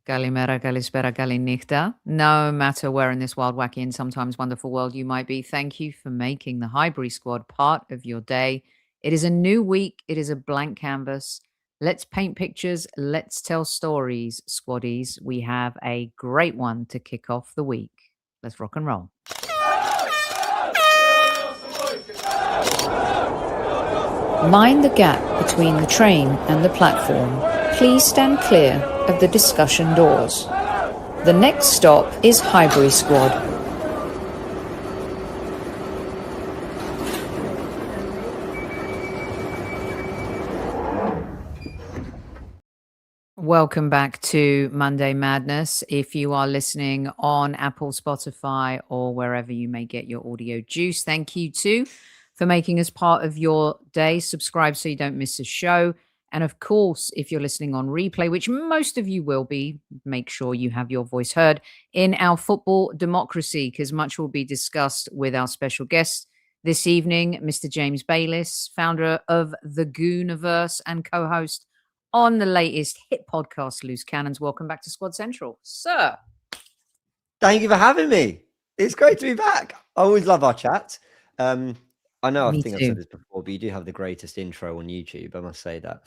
Kalimera, kalispera, kalinichta. No matter where in this wild, wacky, and sometimes wonderful world you might be, thank you for making the Highbury Squad part of your day. It is a new week. It is a blank canvas. Let's paint pictures. Let's tell stories, squaddies. We have a great one to kick off the week. Let's rock and roll. Mind the gap between the train and the platform. Please stand clear of the discussion doors. The next stop is Highbury Squad. Welcome back to Monday Madness. If you are listening on Apple, Spotify, or wherever you may get your audio juice, thank you too for making us part of your day. Subscribe so you don't miss a show. And of course, if you're listening on replay, which most of you will be, make sure you have your voice heard in our football democracy, because much will be discussed with our special guest this evening, Mr. James Bayliss, founder of the Gooniverse and co-host on the latest hit podcast, Loose Cannons. Welcome back to Squad Central, sir. Thank you for having me. It's great to be back. I always love our chat. I know I've said this before, but you do have the greatest intro on YouTube. I must say that.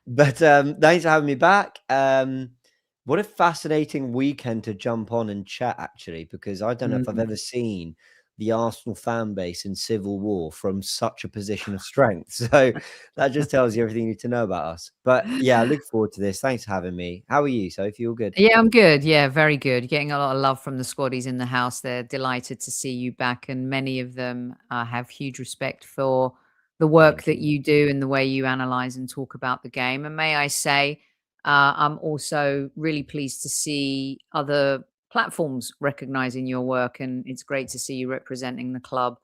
But thanks for having me back. What a fascinating weekend to jump on and chat, actually, because I don't know if I've ever seen the Arsenal fan base in civil war from such a position of strength. So that just tells you everything you need to know about us. But yeah, I look forward to this. Thanks for having me. How are you, Sophie? All good? Yeah, I'm good. Yeah, very good. Getting a lot of love from the squaddies in the house. They're delighted to see you back. And many of them have huge respect for the work that you do and the way you analyze and talk about the game. And may I say, I'm also really pleased to see other platforms recognizing your work. And it's great to see you representing the club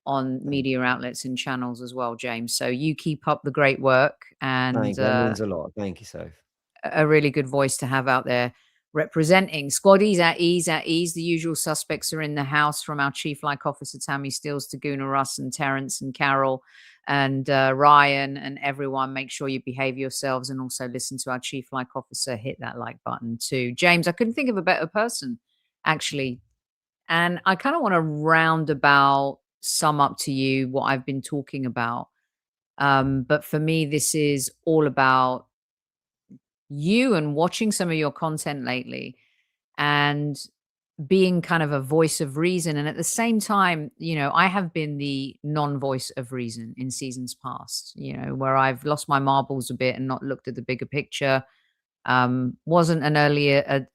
on media outlets and channels as well, James. So you keep up the great work. And Thank you. That means a lot. Thank you, Soph. A really good voice to have out there representing. Squaddies at ease, at ease. The usual suspects are in the house, from our Chief Like Officer Tammy Steels to Guna Russ and Terence and Carol and Ryan and everyone. Make sure you behave yourselves and also listen to our Chief Like Officer. Hit that like button too. James, I couldn't think of a better person, actually. And I kind of want to roundabout sum up to you what I've been talking about. But for me, this is all about you and watching some of your content lately and being kind of a voice of reason. And at the same time, I have been the non-voice of reason in seasons past, where I've lost my marbles a bit and not looked at the bigger picture. Wasn't an early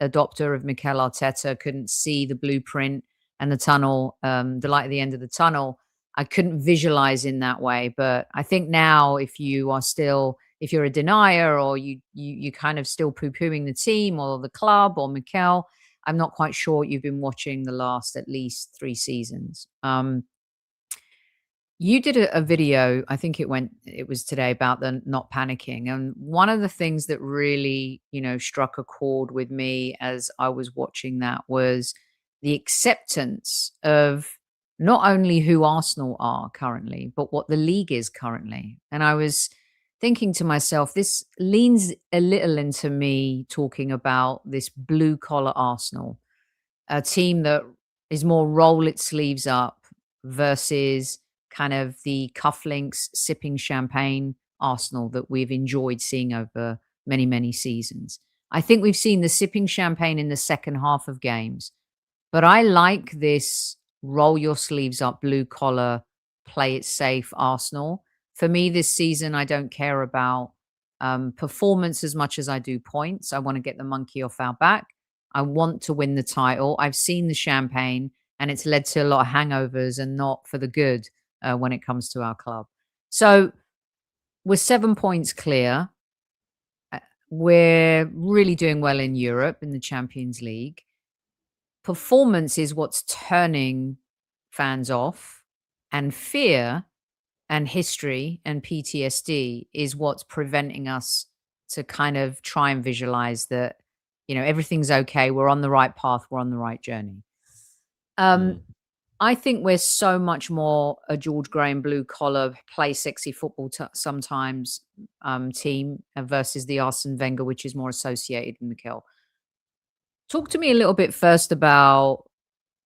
adopter of Mikel Arteta, couldn't see the blueprint and the tunnel, the light at the end of the tunnel. I couldn't visualize in that way. But I think now, if you're a denier or you kind of still poo-pooing the team or the club or Mikel, I'm not quite sure you've been watching the last at least 3 seasons. You did a video, I think it was today, about the not panicking. And one of the things that really, struck a chord with me as I was watching that was the acceptance of not only who Arsenal are currently, but what the league is currently. And I was thinking to myself, this leans a little into me talking about this blue collar Arsenal, a team that is more roll its sleeves up versus kind of the cufflinks sipping champagne Arsenal that we've enjoyed seeing over many, many seasons. I think we've seen the sipping champagne in the second half of games, but I like this roll your sleeves up, blue collar, play it safe Arsenal. For me this season, I don't care about performance as much as I do points. I want to get the monkey off our back. I want to win the title. I've seen the champagne and it's led to a lot of hangovers and not for the good when it comes to our club. So we're 7 points clear. We're really doing well in Europe in the Champions League. Performance is what's turning fans off, and fear and history and PTSD is what's preventing us to kind of try and visualize that, everything's okay. We're on the right path. We're on the right journey. I'm I think we're so much more a George Graham blue collar, play sexy football sometimes team versus the Arsene Wenger, which is more associated with Mikel. Talk to me a little bit first about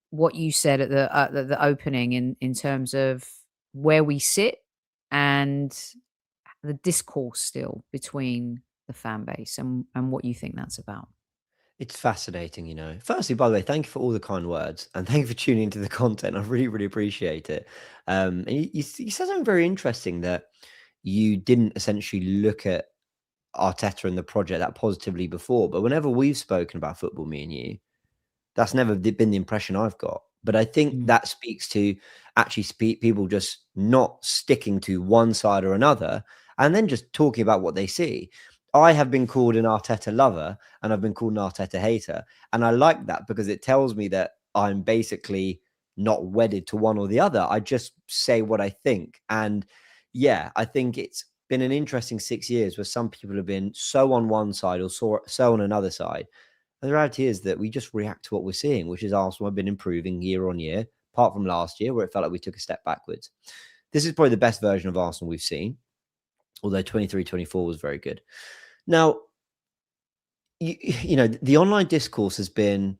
what you said at the opening in terms of where we sit and the discourse still between the fan base and what you think that's about. It's fascinating, you know. Firstly, by the way, thank you for all the kind words and thank you for tuning into the content. I really, really appreciate it. And you said something very interesting that you didn't essentially look at Arteta and the project that positively before. But whenever we've spoken about football, me and you, that's never been the impression I've got. But I think Mm. that speaks to actually people just not sticking to one side or another and then just talking about what they see. I have been called an Arteta lover and I've been called an Arteta hater. And I like that because it tells me that I'm basically not wedded to one or the other. I just say what I think. And yeah, I think it's been an interesting 6 years where some people have been so on one side or so on another side. And the reality is that we just react to what we're seeing, which is Arsenal have been improving year on year, apart from last year where it felt like we took a step backwards. This is probably the best version of Arsenal we've seen, although 23-24 was very good. Now, you know, the online discourse has been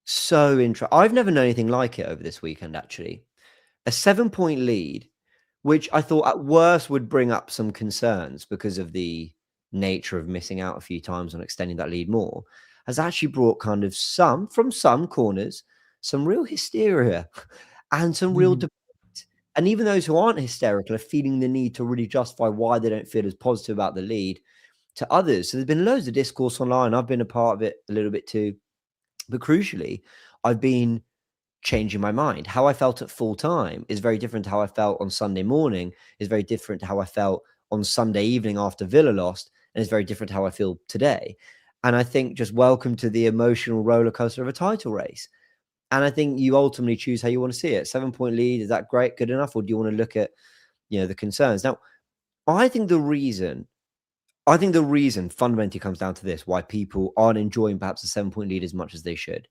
so interesting. I've never known anything like it over this weekend, actually. A 7-point lead, which I thought at worst would bring up some concerns because of the nature of missing out a few times on extending that lead more, has actually brought kind of from some corners, some real hysteria and some real debate. And even those who aren't hysterical are feeling the need to really justify why they don't feel as positive about the lead to others. So there's been loads of discourse online. I've been a part of it a little bit too. But crucially, I've been changing my mind. How I felt at full time is very different to how I felt on Sunday morning, is very different to how I felt on Sunday evening after Villa lost, and is very different to how I feel today. And I think just welcome to the emotional roller coaster of a title race. And I think you ultimately choose how you want to see it. 7-point lead, is that great, good enough? Or do you want to look at, you know, the concerns? Now, I think the reason fundamentally comes down to this, why people aren't enjoying perhaps a 7-point lead as much as they should.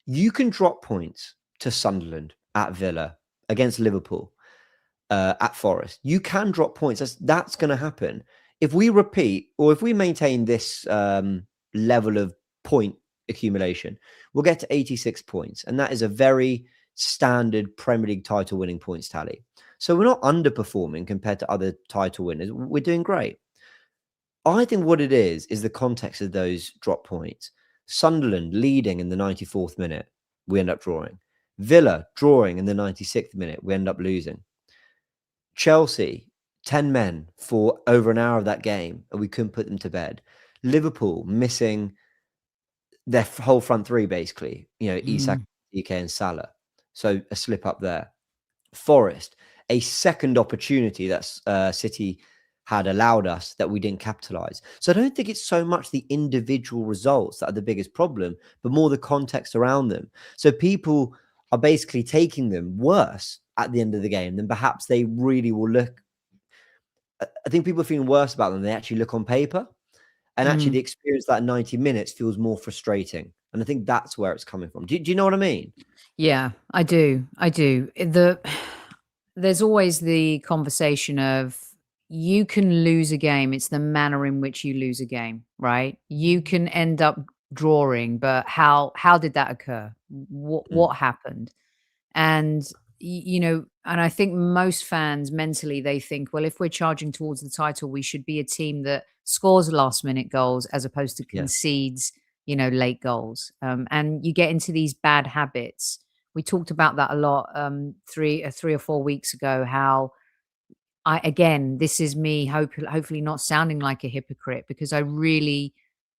You can drop points to Sunderland, at Villa, against Liverpool, at Forest. You can drop points. That's going to happen. If we repeat or if we maintain this level of point accumulation, we'll get to 86 points. And that is a very standard Premier League title winning points tally. So we're not underperforming compared to other title winners. We're doing great. I think what it is the context of those drop points. Sunderland leading in the 94th minute, we end up drawing. Villa drawing in the 96th minute, we end up losing. Chelsea, 10 men for over an hour of that game, and we couldn't put them to bed. Liverpool missing their whole front three, basically. You know, Isak, DK, and Salah. So a slip up there. Forest, a second opportunity that City had allowed us that we didn't capitalize. So I don't think it's so much the individual results that are the biggest problem, but more the context around them. So people are basically taking them worse at the end of the game than perhaps they really will look. I think people are feeling worse about them than they actually look on paper. And actually the experience that 90 minutes feels more frustrating. And I think that's where it's coming from. Do you know what I mean? Yeah, I do. There's always the conversation of you can lose a game. It's the manner in which you lose a game, right? You can end up drawing, but how did that occur? What happened? And you know, and I think most fans mentally they think, well, if we're charging towards the title, we should be a team that scores last minute goals as opposed to concedes, you know, late goals. And you get into these bad habits. We talked about that a lot 3 or 4 weeks ago. How this is me hopefully not sounding like a hypocrite because I really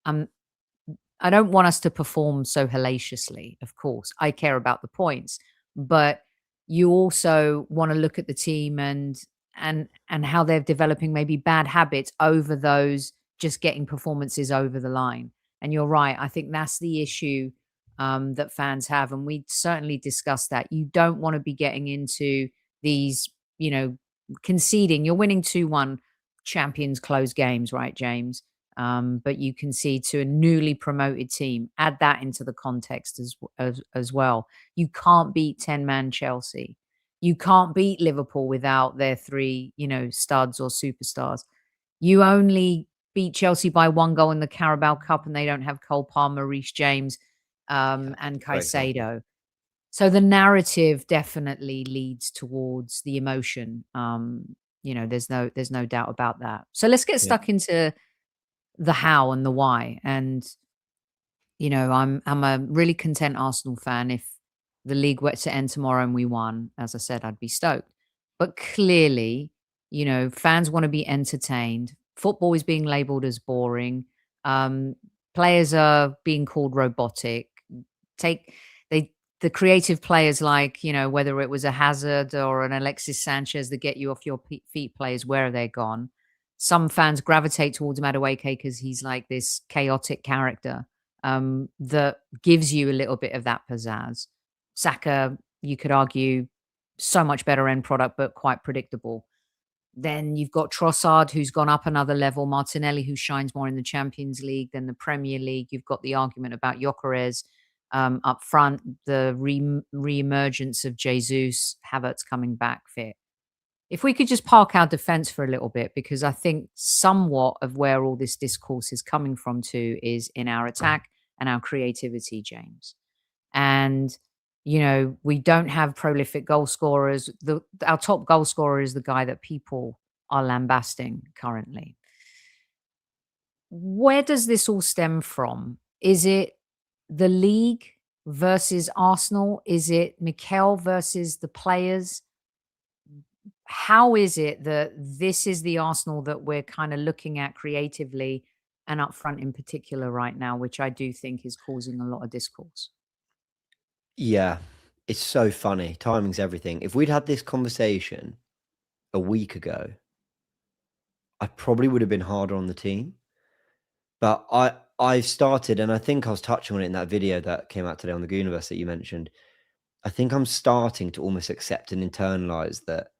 I don't want us to perform so hellaciously. Of course, I care about the points, but you also want to look at the team and how they're developing maybe bad habits over those just getting performances over the line. And you're right. I think that's the issue that fans have, and we certainly discussed that. You don't want to be getting into these, you know, conceding. You're winning 2-1 champions close games, right, James? But you concede to a newly promoted team. Add that into the context as well. You can't beat 10-man Chelsea. You can't beat Liverpool without their 3, studs or superstars. You only beat Chelsea by 1 goal in the Carabao Cup, and they don't have Cole Palmer, Reece James, and Caicedo. So the narrative definitely leads towards the emotion. There's no doubt about that. So let's get stuck into the how and the why. And I'm a really content Arsenal fan. If the league were to end tomorrow and we won, as I said, I'd be stoked. But clearly, fans want to be entertained. Football is being labeled as boring. Players are being called robotic. The creative players, like, whether it was a Hazard or an Alexis Sanchez that get you off your feet players, where are they gone? Some fans gravitate towards Madueke because he's like this chaotic character that gives you a little bit of that pizzazz. Saka, you could argue, so much better end product, but quite predictable. Then you've got Trossard, who's gone up another level. Martinelli, who shines more in the Champions League than the Premier League. You've got the argument about Gyökeres up front, the re-emergence of Jesus, Havertz coming back fit. If we could just park our defense for a little bit, because I think somewhat of where all this discourse is coming from too is in our attack and our creativity, James. And, we don't have prolific goal scorers. Our top goal scorer is the guy that people are lambasting currently. Where does this all stem from? Is it the league versus Arsenal? Is it Mikel versus the players? How is it that this is the Arsenal that we're kind of looking at creatively and up front in particular right now, which I do think is causing a lot of discourse? Yeah, it's so funny. Timing's everything. If we'd had this conversation a week ago, I probably would have been harder on the team. But I've started, and I think I was touching on it in that video that came out today on the Gooniverse that you mentioned. I think I'm starting to almost accept and internalize that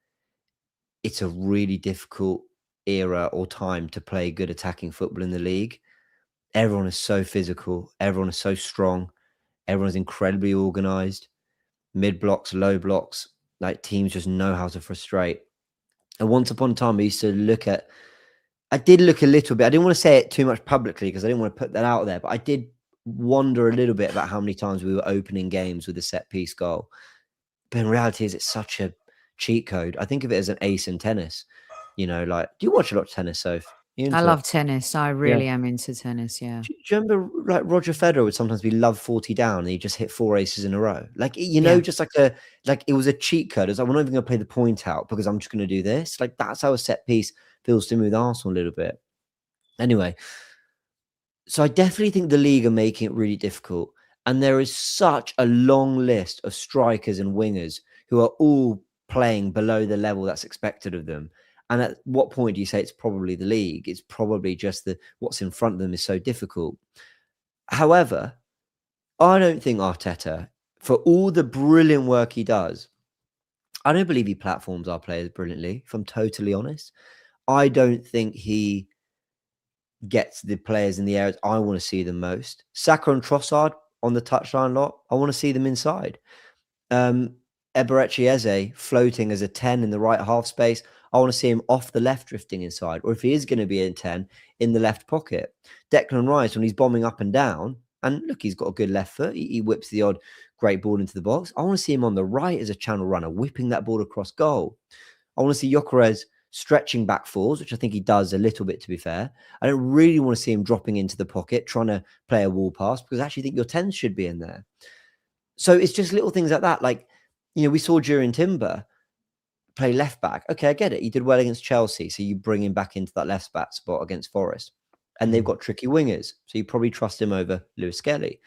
it's a really difficult era or time to play good attacking football in the league. Everyone is so physical. Everyone is so strong. Everyone is incredibly organized. Mid blocks, low blocks, like teams just know how to frustrate. And once upon a time, I did look a little bit. I didn't want to say it too much publicly because I didn't want to put that out there, but I did wonder a little bit about how many times we were opening games with a set piece goal. But in reality, it's such a cheat code. I think of it as an ace in tennis. Do you watch a lot of tennis, Soph? I love tennis. I really am into tennis. Yeah. Do you remember, like, Roger Federer would sometimes be love 40 down and he just hit 4 aces in a row? Like, just like it was a cheat code. It's like, we're not even going to play the point out because I'm just going to do this. Like, that's how a set piece feels to me with Arsenal a little bit. Anyway, so I definitely think the league are making it really difficult. And there is such a long list of strikers and wingers who are all playing below the level that's expected of them. And at what point do you say it's probably the league? It's probably just what's in front of them is so difficult. However, I don't think Arteta, for all the brilliant work he does, I don't believe he platforms our players brilliantly, if I'm totally honest. I don't think he gets the players in the areas I want to see them most. Saka and Trossard on the touchline lot, I want to see them inside. Eberechi Eze floating as a 10 in the right half space, I want to see him off the left drifting inside, or if he is going to be in 10, in the left pocket. Declan Rice, when he's bombing up and down, and look, he's got a good left foot, he whips the odd great ball into the box. I want to see him on the right as a channel runner, whipping that ball across goal. I want to see Gyökeres stretching back fours, which I think he does a little bit, to be fair. I don't really want to see him dropping into the pocket, trying to play a wall pass, because I actually think your 10s should be in there. So it's just little things like that. Like, we saw during Timber play left back. Okay, I get it. He did well against Chelsea, so you bring him back into that left back spot against Forest. And they've got tricky wingers, so you probably trust him over Lewis Kelly.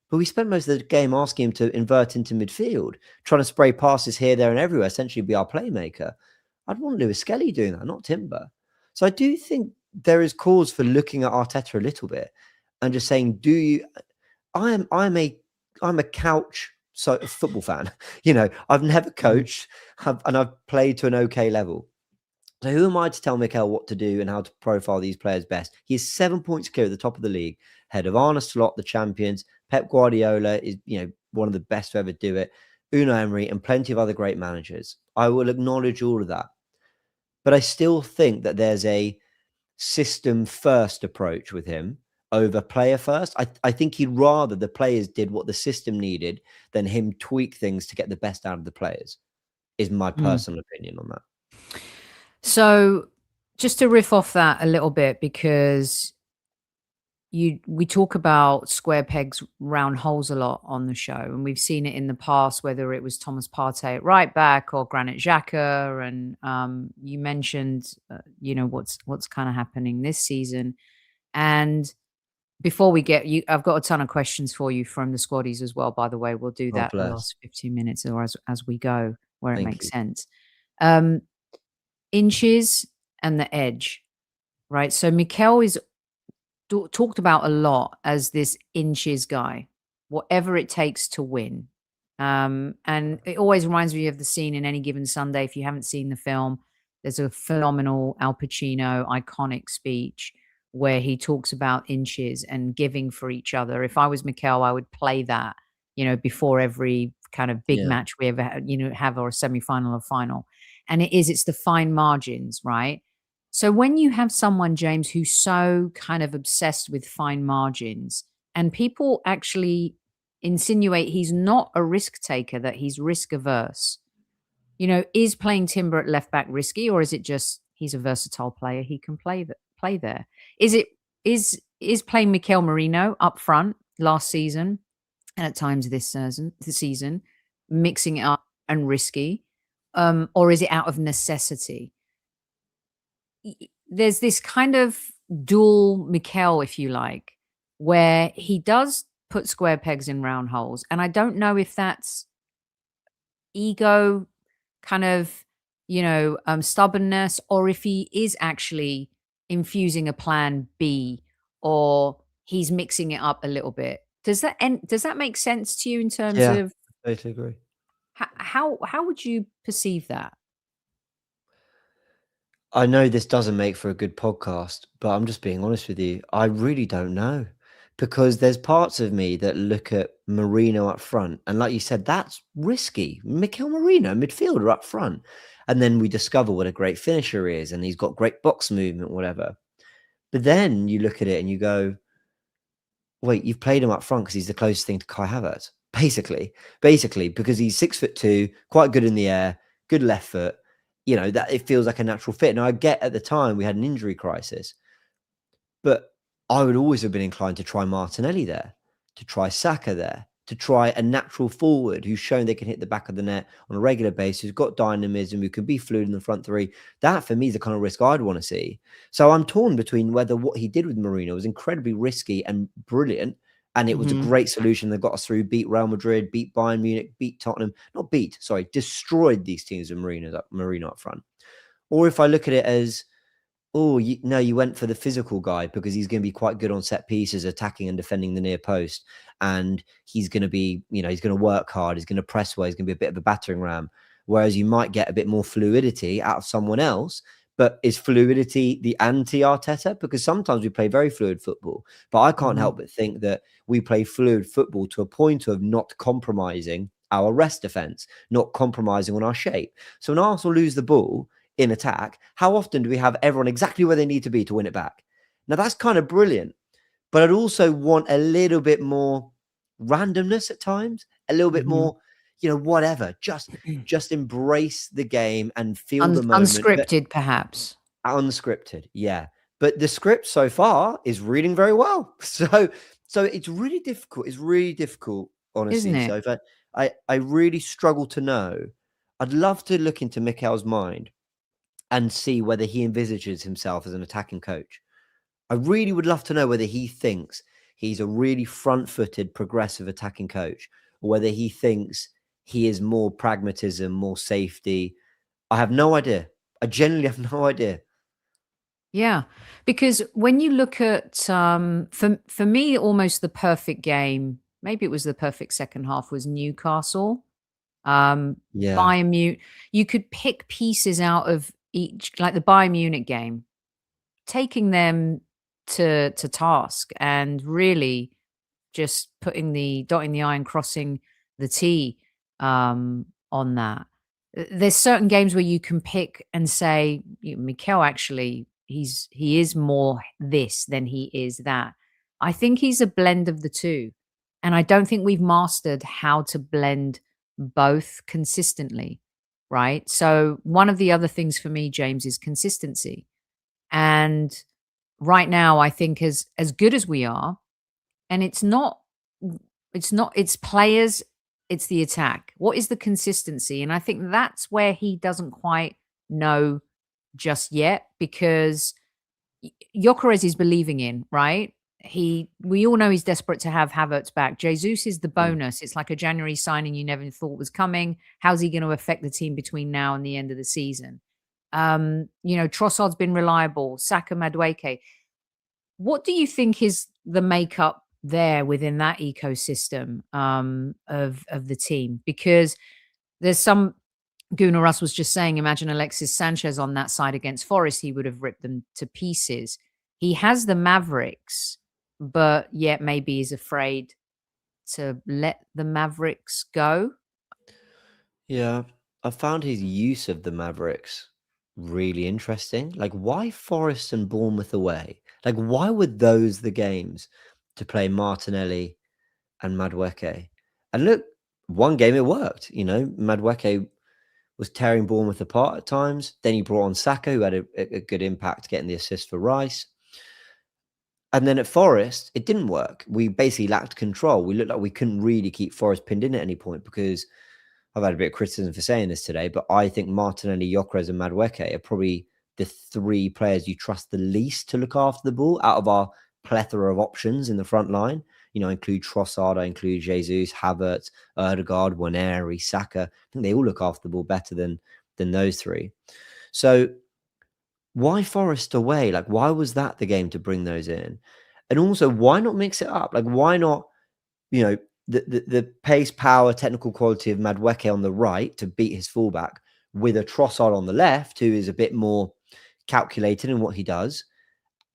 But we spent most of the game asking him to invert into midfield, trying to spray passes here, there, and everywhere, essentially be our playmaker. I'd want Lewis Kelly doing that, not Timber. So I do think there is cause for looking at Arteta a little bit and just saying, I'm a couch football fan. I've never coached and I've played to an okay level. So who am I to tell Mikel what to do and how to profile these players best? He is 7 points clear at the top of the league, ahead of Arne Slot, the champions. Pep Guardiola is, one of the best to ever do it. Unai Emery and plenty of other great managers. I will acknowledge all of that. But I still think that there's a system first approach with him over player first. I think he'd rather the players did what the system needed than him tweak things to get the best out of the players, is my personal opinion on that. So just to riff off that a little bit, because we talk about square pegs, round holes a lot on the show, and we've seen it in the past, whether it was Thomas Partey at right back or Granit Xhaka, and you mentioned, what's kind of happening this season. And before we get you, I've got a ton of questions for you from the squaddies as well. By the way, we'll do that in the last 15 minutes or as we go, where it makes sense. Inches and the edge, right? So Mikel is talked about a lot as this inches guy, whatever it takes to win. And it always reminds me of the scene in Any Given Sunday. If you haven't seen the film, there's a phenomenal Al Pacino iconic speech where he talks about inches and giving for each other. If I was Mikel, I would play that, before every kind of big match we ever have, or a semi-final or final. And it's the fine margins, right? So when you have someone, James, who's so kind of obsessed with fine margins, and people actually insinuate he's not a risk taker, that he's risk averse, is playing Timber at left back risky, or is it just he's a versatile player, he can play there? Is playing Mikel Merino up front last season and at times this season mixing it up and risky, or is it out of necessity? There's this kind of dual Mikel, if you like, where he does put square pegs in round holes. And I don't know if that's ego, kind of, stubbornness, or if he is actually infusing a plan B, or he's mixing it up a little bit. Does that make sense to you in terms of? I totally agree. How would you perceive that? I know this doesn't make for a good podcast, but I'm just being honest with you. I really don't know, because there's parts of me that look at Merino up front, and like you said, that's risky. Mikel Merino, midfielder up front. And then we discover what a great finisher he is, and he's got great box movement, whatever. But then you look at it and you go, wait, you've played him up front because he's the closest thing to Kai Havertz, basically, because he's 6'2", quite good in the air, good left foot. That it feels like a natural fit. Now, I get at the time we had an injury crisis, but I would always have been inclined to try Martinelli there, to try Saka there, to try a natural forward who's shown they can hit the back of the net on a regular basis, who's got dynamism, who can be fluid in the front three. That, for me, is the kind of risk I'd want to see. So I'm torn between whether what he did with Merino was incredibly risky and brilliant, and it was a great solution that got us through, beat Real Madrid, beat Bayern Munich, beat Tottenham. Destroyed these teams with Merino up front. Or if I look at it as, you went for the physical guy because he's going to be quite good on set pieces, attacking and defending the near post. And he's going to be, he's going to work hard. He's going to press well. He's going to be a bit of a battering ram. Whereas you might get a bit more fluidity out of someone else. But is fluidity the anti-Arteta? Because sometimes we play very fluid football. But I can't help but think that we play fluid football to a point of not compromising our rest defence, not compromising on our shape. So when Arsenal lose the ball in attack, how often do we have everyone exactly where they need to be to win it back? Now, that's kind of brilliant. But I'd also want a little bit more randomness at times, a little bit more, whatever. Just embrace the game and feel the moment. Unscripted, perhaps. Unscripted, yeah. But the script so far is reading very well. So it's really difficult. It's really difficult, honestly. Isn't it? So I really struggle to know. I'd love to look into Mikel's mind and see whether he envisages himself as an attacking coach. I really would love to know whether he thinks he's a really front-footed, progressive attacking coach, or whether he thinks he is more pragmatism, more safety. I have no idea. I genuinely have no idea. Yeah, because when you look at, for me, almost the perfect game, maybe it was the perfect second half, was Newcastle. Bayern Munich. You could pick pieces out of each, like the Bayern Munich game, taking them to task and really just putting the dotting the I and crossing the T on that. There's certain games where you can pick and say, Mikel actually, he is more this than he is that. I think he's a blend of the two. And I don't think we've mastered how to blend both consistently. Right. So one of the other things for me, James, is consistency. And right now, I think as good as we are, and it's players, it's the attack. What is the consistency? And I think that's where he doesn't quite know just yet, because Gyökeres is believing in, right? We all know he's desperate to have Havertz back. Jesus is the bonus. It's like a January signing you never thought was coming. How's he going to affect the team between now and the end of the season? Trossard's been reliable. Saka, Madueke. What do you think is the makeup there within that ecosystem of the team? Because there's some, Gunnar Russ was just saying, imagine Alexis Sanchez on that side against Forest, he would have ripped them to pieces. He has the Mavericks, but yet maybe is afraid to let the Mavericks go. Yeah, I found his use of the Mavericks really interesting. Like, why Forest and Bournemouth away? Like, why were those the games to play Martinelli and Madueke? And look, one game it worked. Madueke was tearing Bournemouth apart at times. Then he brought on Saka, who had a good impact getting the assist for Rice. And then at Forest, it didn't work. We basically lacked control. We looked like we couldn't really keep Forest pinned in at any point, because I've had a bit of criticism for saying this today, but I think Martinelli, Gyökeres and Madueke are probably the three players you trust the least to look after the ball out of our plethora of options in the front line. I include Trossard, I include Jesus, Havertz, Odegaard, Waneri, Saka. I think they all look after the ball better than those three. So why Forest away? Like, why was that the game to bring those in? And also, why not mix it up? Like, why not, the pace, power, technical quality of Madueke on the right to beat his fullback with a Trossard on the left, who is a bit more calculated in what he does.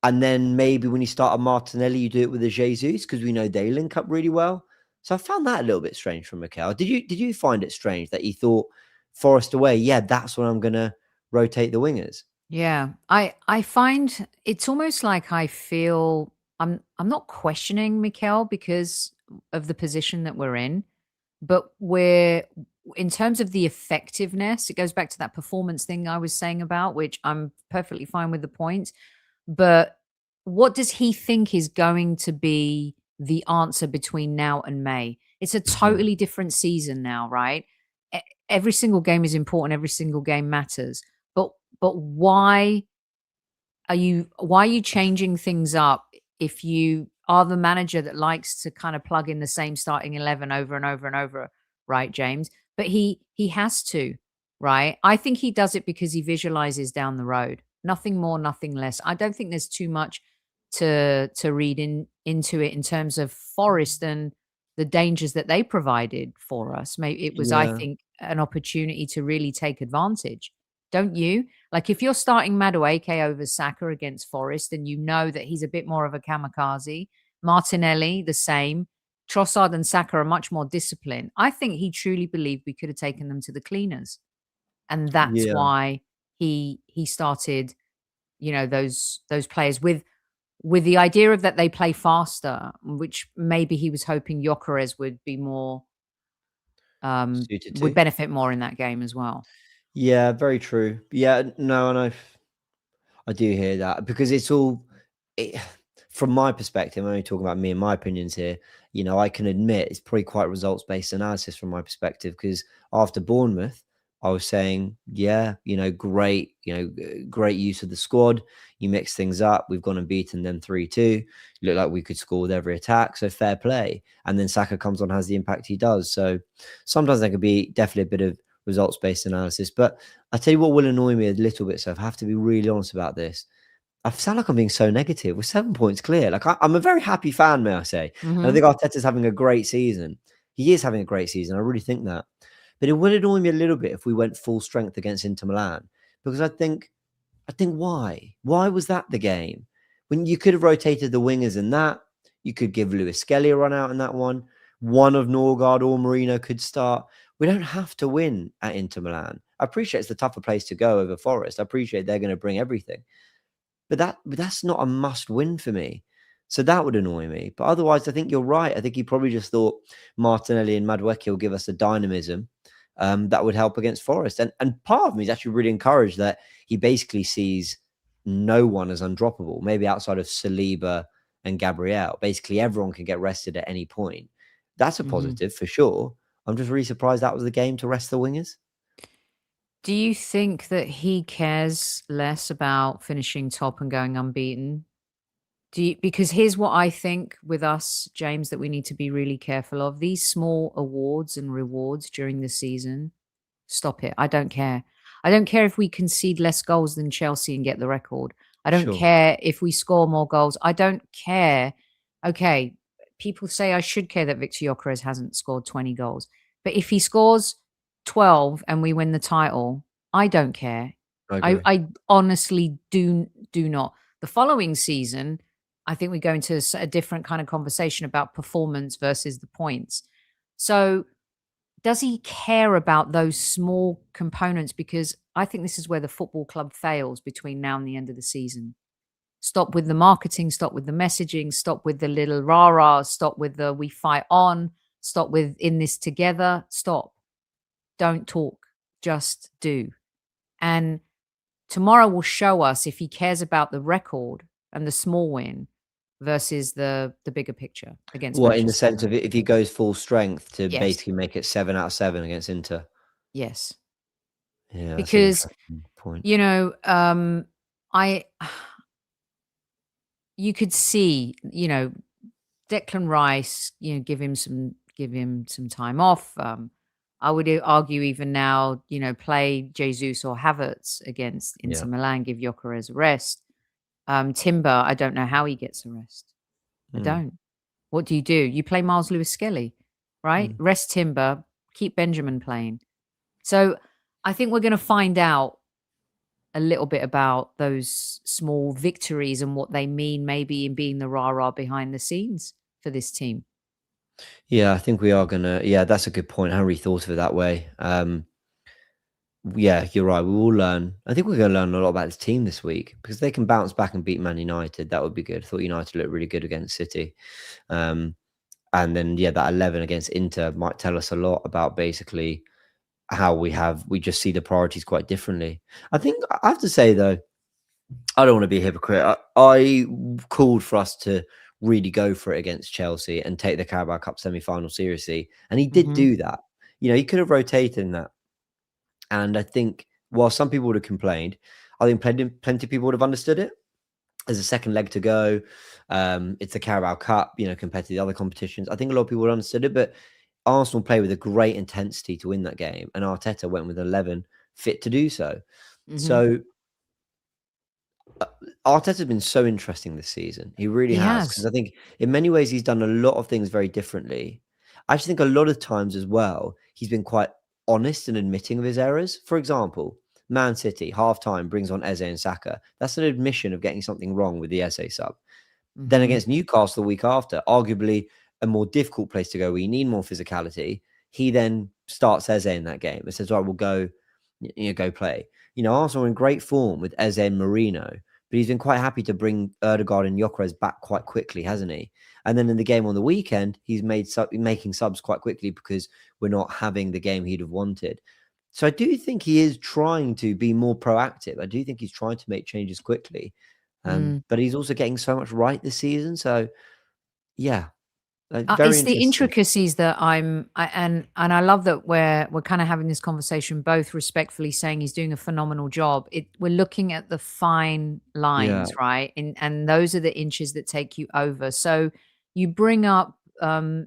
And then maybe when you start a Martinelli, you do it with a Jesus, because we know they link up really well. So I found that a little bit strange from Mikel. Did you find it strange that he thought Forest away? Yeah, that's when I'm going to rotate the wingers. Yeah, I find it's almost like I feel I'm not questioning Mikel because of the position that we're in, but in terms of the effectiveness, it goes back to that performance thing I was saying about, which I'm perfectly fine with the point. But what does he think is going to be the answer between now and May? It's a totally different season now, right? Every single game is important. Every single game matters. But why are you changing things up if you are the manager that likes to kind of plug in the same starting 11 over and over and over, right, James? But he has to, right? I think he does it because he visualizes down the road. Nothing more, nothing less. I don't think there's too much to read into it in terms of Forest and the dangers that they provided for us. Maybe it was, I think, an opportunity to really take advantage. Don't you? Like, if you're starting Madueke over Saka against Forest and you know that he's a bit more of a kamikaze, Martinelli, the same, Trossard and Saka are much more disciplined. I think he truly believed we could have taken them to the cleaners. And that's why he started, those players with the idea of that they play faster, which maybe he was hoping Gyökeres would be more, would benefit more in that game as well. Yeah, very true. Yeah, no, and I do hear that, because it's all, from my perspective, I'm only talking about me and my opinions here. I can admit it's probably quite results-based analysis from my perspective, because after Bournemouth, I was saying, yeah, great, great use of the squad. You mix things up. We've gone and beaten them 3-2. Look like we could score with every attack. So fair play. And then Saka comes on, has the impact he does. So sometimes there could be definitely a bit of results-based analysis. But I tell you what will annoy me a little bit, so I have to be really honest about this. I sound like I'm being so negative. We're 7 points clear. Like, I'm a very happy fan, may I say. And I think Arteta's having a great season. He is having a great season. I really think that. But it would annoy me a little bit if we went full strength against Inter Milan, because I think why? Why was that the game? When you could have rotated the wingers in that, you could give Lewis Skelly a run out in that one. One of Norgard or Marino could start. We don't have to win at Inter Milan. I appreciate it's the tougher place to go over Forest. I appreciate they're going to bring everything. But that's not a must win for me. So that would annoy me. But otherwise, I think you're right. I think he probably just thought Martinelli and Madueke will give us a dynamism that would help against Forest. And part of me is actually really encouraged that he basically sees no one as undroppable, maybe outside of Saliba and Gabriel. Basically, everyone can get rested at any point. That's a positive for sure. I'm just really surprised that was the game to rest the wingers. Do you think that he cares less about finishing top and going unbeaten? Because here's what I think with us, James, that we need to be really careful of. These small awards and rewards during the season, stop it. I don't care. I don't care if we concede less goals than Chelsea and get the record. I don't care if we score more goals. I don't care. Okay, people say I should care that Victor Gyökeres hasn't scored 20 goals. But if he scores 12 and we win the title, I don't care. I honestly do not. The following season, I think we go into a different kind of conversation about performance versus the points. So does he care about those small components? Because I think this is where the football club fails between now and the end of the season. Stop with the marketing, stop with the messaging, stop with the little rah-rah, stop with the we fight on, stop with in this together, stop. Don't talk, just do. And tomorrow will show us if he cares about the record and the small win versus the bigger picture against What, in the Manchester sense of United. if he goes full strength to Yes. basically make it 7 out of 7 against Inter? Yes. Yeah, that's Because, an interesting point. you know, you could see, you know, Declan Rice, you know, give him some time off. I would argue even now, you know, play Jesus or Havertz against Inter Milan, give Gyökeres a rest. Timber, I don't know how he gets a rest. I don't. What do? You play Miles Lewis Skelly, right? Rest Timber, keep Benjamin playing. So I think we're going to find out a little bit about those small victories and what they mean maybe in being the rah-rah behind the scenes for this team. Yeah, I think we are going to. Yeah, that's a good point. I hadn't really thought of it that way. Yeah, you're right. We will learn. I think we're going to learn a lot about this team this week because they can bounce back and beat Man United. That would be good. I thought United looked really good against City. And then, yeah, that 11 against Inter might tell us a lot about basically how we just see the priorities quite differently. I think I have to say, though, I don't want to be a hypocrite. I called for us to really go for it against Chelsea and take the Carabao Cup semi-final seriously. And he did do that. You know, he could have rotated in that. And I think while some people would have complained, I think plenty of people would have understood it. There's a second leg to go. It's the Carabao Cup, you know, compared to the other competitions. I think a lot of people would have understood it, but Arsenal played with a great intensity to win that game. And Arteta went with 11 fit to do so. So Arteta's been so interesting this season. He really has. Because I think in many ways he's done a lot of things very differently. I actually think a lot of times as well, he's been quite honest and admitting of his errors. For example, Man City, half-time, brings on Eze and Saka. That's an admission of getting something wrong with the Eze sub. Then against Newcastle the week after, arguably a more difficult place to go where you need more physicality, he then starts Eze in that game and says, all right, we'll go, go play. You know, Arsenal are in great form with Eze and Marino, but he's been quite happy to bring Odegaard and Gyökeres back quite quickly, hasn't he? And then in the game on the weekend, he's making subs quite quickly because we're not having the game he'd have wanted. So I do think he is trying to be more proactive. I do think he's trying to make changes quickly. But he's also getting so much right this season. So, yeah, very it's the intricacies that and I love that we're kind of having this conversation, both respectfully saying he's doing a phenomenal job. We're looking at the fine lines, right? And those are the inches that take you over. So you bring up,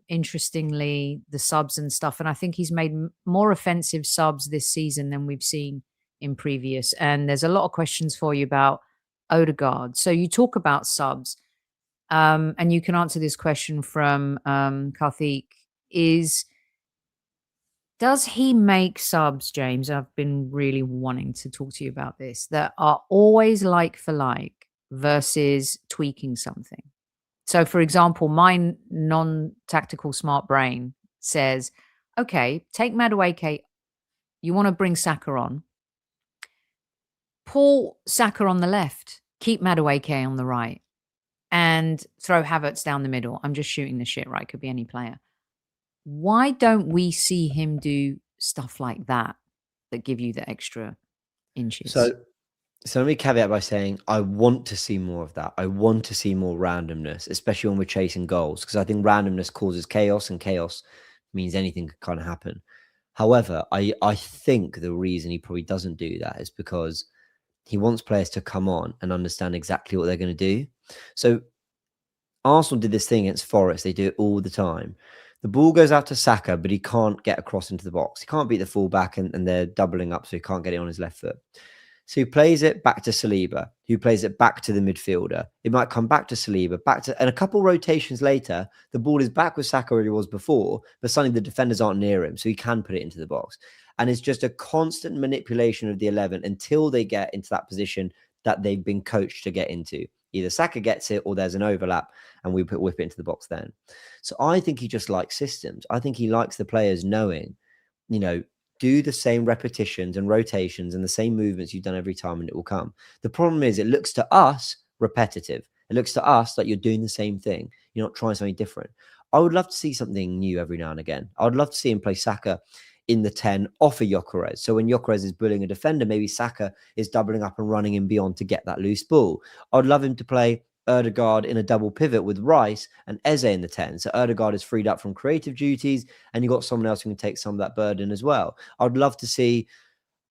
interestingly, the subs and stuff, and I think he's made more offensive subs this season than we've seen in previous. And there's a lot of questions for you about Odegaard. So you talk about subs. And you can answer this question from Karthik, is Does he make subs, James? I've been really wanting to talk to you about this, that are always like for like versus tweaking something. So, for example, my non-tactical smart brain says, okay, take Madueke. You want to bring Saka on. Pull Saka on the left. Keep Madueke on the right. And throw Havertz down the middle. I'm just shooting the shit, right? Could be any player. Why don't we see him do stuff like that give you the extra inches? So let me caveat by saying I want to see more of that. I want to see more randomness, especially when we're chasing goals, because I think randomness causes chaos, and chaos means anything could kind of happen. However, I think the reason he probably doesn't do that is because he wants players to come on and understand exactly what they're going to do. So Arsenal did this thing against Forest. They do it all the time. The ball goes out to Saka, but he can't get across into the box. He can't beat the fullback, and they're doubling up, so he can't get it on his left foot. So he plays it back to Saliba, who plays it back to the midfielder. It might come back to Saliba, and a couple rotations later, the ball is back with Saka where he was before, but suddenly the defenders aren't near him, so he can put it into the box. And it's just a constant manipulation of the 11 until they get into that position that they've been coached to get into. Either Saka gets it or there's an overlap and we whip it into the box then. So I think he just likes systems. I think he likes the players knowing, do the same repetitions and rotations and the same movements you've done every time and it will come. The problem is it looks to us repetitive. It looks to us like you're doing the same thing. You're not trying something different. I would love to see something new every now and again. I would love to see him play Saka in the 10 off of Gyökeres. So when Gyökeres is bullying a defender, maybe Saka is doubling up and running in beyond to get that loose ball. I'd love him to play Odegaard in a double pivot with Rice and Eze in the 10. So Odegaard is freed up from creative duties and you've got someone else who can take some of that burden as well. I'd love to see,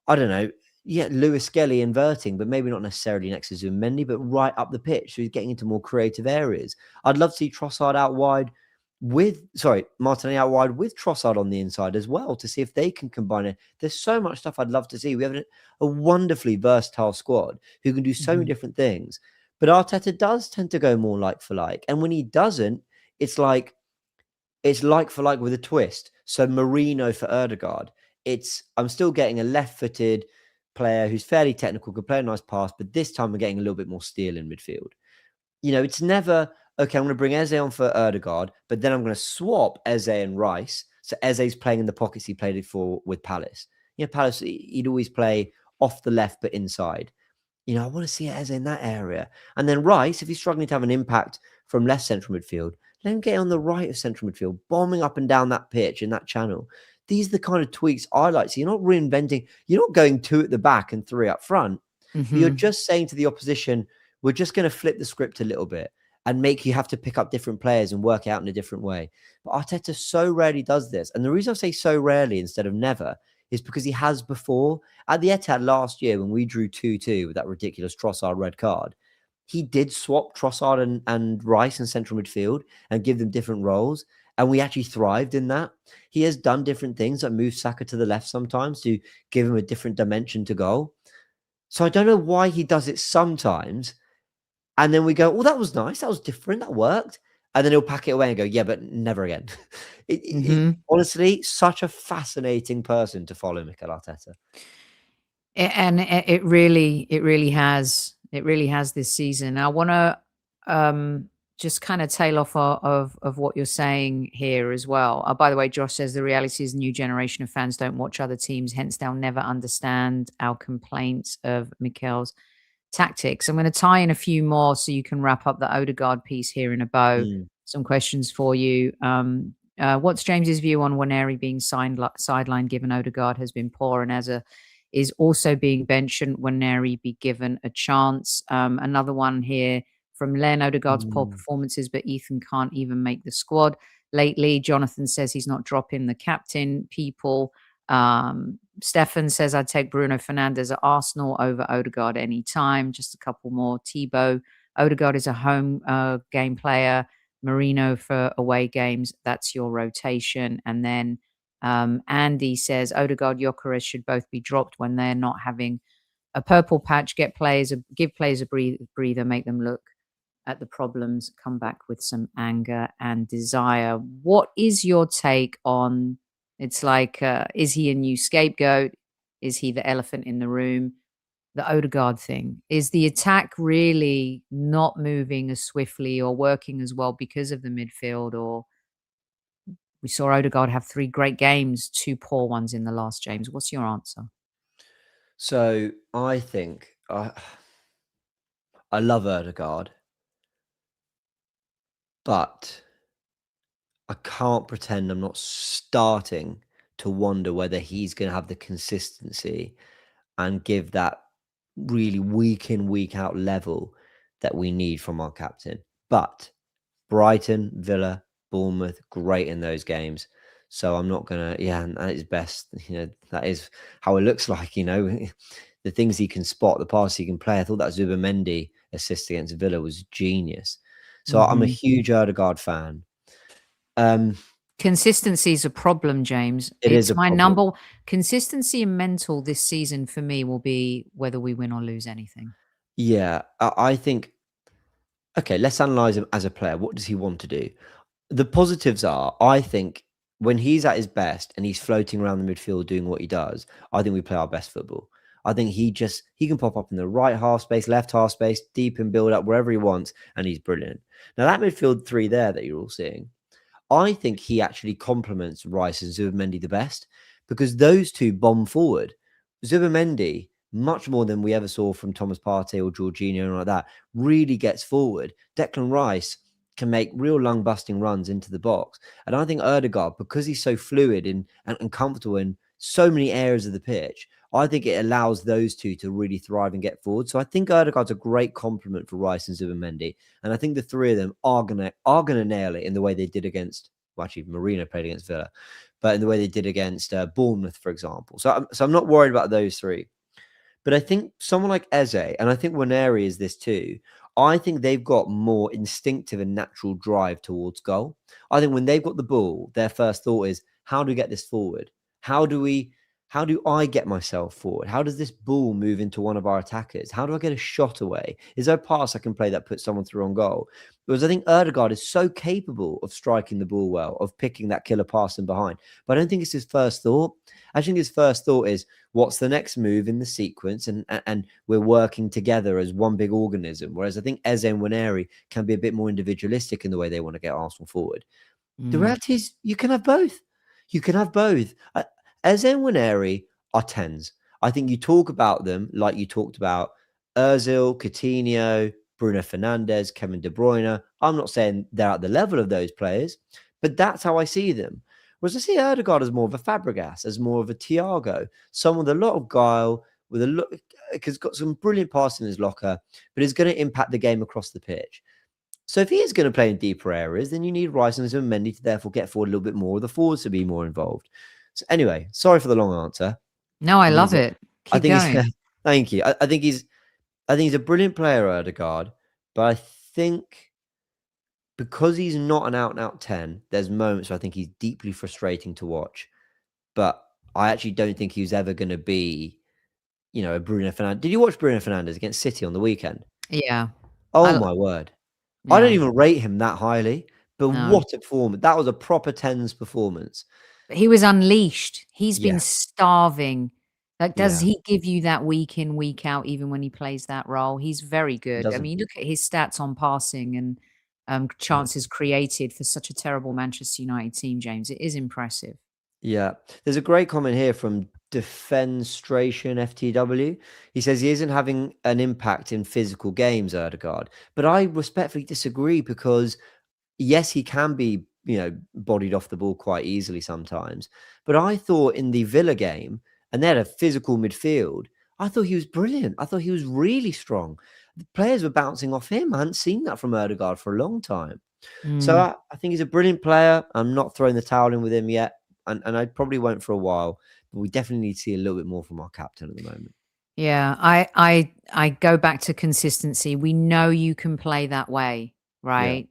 I don't know, Lewis Skelly inverting, but maybe not necessarily next to Zubimendi, but right up the pitch. So he's getting into more creative areas. I'd love to see Trossard out wide Martinelli out wide with Trossard on the inside as well to see if they can combine it. There's so much stuff I'd love to see. We have a wonderfully versatile squad who can do so many different things. But Arteta does tend to go more like for like. And when he doesn't, it's like for like with a twist. So Marino for Odegaard. I'm still getting a left-footed player who's fairly technical, can play a nice pass, but this time we're getting a little bit more steel in midfield. It's never, okay, I'm going to bring Eze on for Odegaard, but then I'm going to swap Eze and Rice. So Eze's playing in the pockets he played it for with Palace. Palace, he'd always play off the left but inside. I want to see Eze in that area. And then Rice, if he's struggling to have an impact from left central midfield, let him get on the right of central midfield, bombing up and down that pitch in that channel. These are the kind of tweaks I like. So you're not reinventing, you're not going 2 at the back and 3 up front. You're just saying to the opposition, we're just going to flip the script a little bit and make you have to pick up different players and work out in a different way. But Arteta so rarely does this. And the reason I say so rarely instead of never is because he has before. At the Etihad last year, when we drew 2-2 with that ridiculous Trossard red card, he did swap Trossard and Rice in central midfield and give them different roles. And we actually thrived in that. He has done different things, like move Saka to the left sometimes to give him a different dimension to goal. So I don't know why he does it sometimes. And then we go, well, that was nice. That was different. That worked. And then he'll pack it away and go, yeah, but never again. Honestly, such a fascinating person to follow, Mikel Arteta. And it really has this season. I want to just kind of tail off of what you're saying here as well. By the way, Josh says the reality is the new generation of fans don't watch other teams, hence they'll never understand our complaints of Mikel's tactics. I'm going to tie in a few more so you can wrap up the Odegaard piece here in a bow. Some questions for you. What's James's view on Nwaneri being sidelined given Odegaard has been poor and is also being benched? Shouldn't Nwaneri be given a chance? Another one here from Len. Odegaard's poor performances, but Ethan can't even make the squad lately. Jonathan says he's not dropping the captain. Stefan says I'd take Bruno Fernandes at Arsenal over Odegaard anytime. Just a couple more. Thibaut, Odegaard is a home game player. Marino for away games. That's your rotation. And then Andy says Odegaard, Gyökeres should both be dropped when they're not having a purple patch. Give players a breather, make them look at the problems, come back with some anger and desire. What is your take on It's like, is he a new scapegoat? Is he the elephant in the room? The Odegaard thing. Is the attack really not moving as swiftly or working as well because of the midfield? Or we saw Odegaard have 3 great games, 2 poor ones in the last, James. What's your answer? So I think I love Odegaard, but I can't pretend I'm not starting to wonder whether he's going to have the consistency and give that really week in, week out level that we need from our captain. But Brighton, Villa, Bournemouth, great in those games. So I'm not gonna, and at his best, that is how it looks like, the things he can spot, the passes he can play. I thought that Zubimendi assist against Villa was genius. So I'm a Mhm. huge Odegaard fan. Consistency is a problem, James. It is It's a my problem. consistency and mental this season for me will be whether we win or lose anything. Yeah, I think. Okay, let's analyze him as a player. What does he want to do? The positives are, I think, when he's at his best and he's floating around the midfield doing what he does, I think we play our best football. I think he can pop up in the right half space, left half space, deep in build up, wherever he wants, and he's brilliant. Now that midfield three there that you're all seeing, I think he actually complements Rice and Zubimendi the best because those two bomb forward. Zubimendi, much more than we ever saw from Thomas Partey or Jorginho and like that, really gets forward. Declan Rice can make real lung-busting runs into the box. And I think Odegaard, because he's so fluid and comfortable in so many areas of the pitch, I think it allows those two to really thrive and get forward. So I think Odegaard's a great complement for Rice and Zubimendi. And I think the three of them are gonna nail it in the way they did against, well, actually Marino played against Villa, but in the way they did against Bournemouth, for example. So I'm not worried about those three. But I think someone like Eze, and I think Waneri is this too, I think they've got more instinctive and natural drive towards goal. I think when they've got the ball, their first thought is, how do we get this forward? How do I get myself forward? How does this ball move into one of our attackers? How do I get a shot away? Is there a pass I can play that puts someone through on goal? Because I think Odegaard is so capable of striking the ball well, of picking that killer pass in behind. But I don't think it's his first thought. I think his first thought is, what's the next move in the sequence? And we're working together as one big organism. Whereas I think Eze and Waneri can be a bit more individualistic in the way they want to get Arsenal forward. The reality is you can have both. You can have both. Eze and Waneri are 10s. I think you talk about them like you talked about Ozil, Coutinho, Bruno Fernandes, Kevin De Bruyne. I'm not saying they're at the level of those players, but that's how I see them. Whereas I see Odegaard as more of a Fabregas, as more of a Thiago, someone with a lot of guile, with a look, because got some brilliant passing in his locker, but is going to impact the game across the pitch. So if he is going to play in deeper areas, then you need Rice and Mendy to therefore get forward a little bit more, the forwards to be more involved. So anyway, sorry for the long answer. No, I love it. I Keep think going. thank you. I think he's a brilliant player, Odegaard, but I think because he's not an out and out 10, there's moments where I think he's deeply frustrating to watch. But I actually don't think he's ever going to be, a Bruno Fernandes. Did you watch Bruno Fernandes against City on the weekend? Yeah. Oh I my word. I don't yeah. even rate him that highly, but No. what a performance. That was a proper 10s performance. But he was unleashed. He's been Yeah. starving. Like, does Yeah. he give you that week in, week out, even when he plays that role? He's very He good. I doesn't. mean, you look at his stats on passing and Yeah. chances created for such a terrible Manchester United team, James. It is impressive. Yeah. There's a great comment here from Defenstration FTW. He says he isn't having an impact in physical games, Odegaard. But I respectfully disagree because yes, he can be, bodied off the ball quite easily sometimes. But I thought in the Villa game, and they had a physical midfield, I thought he was brilliant. I thought he was really strong. The players were bouncing off him. I hadn't seen that from Odegaard for a long time. So Mm. I think he's a brilliant player. I'm not throwing the towel in with him yet. And I probably won't for a while. But we definitely need to see a little bit more from our captain at the moment. Yeah, I go back to consistency. We know you can play that way, Yeah. right?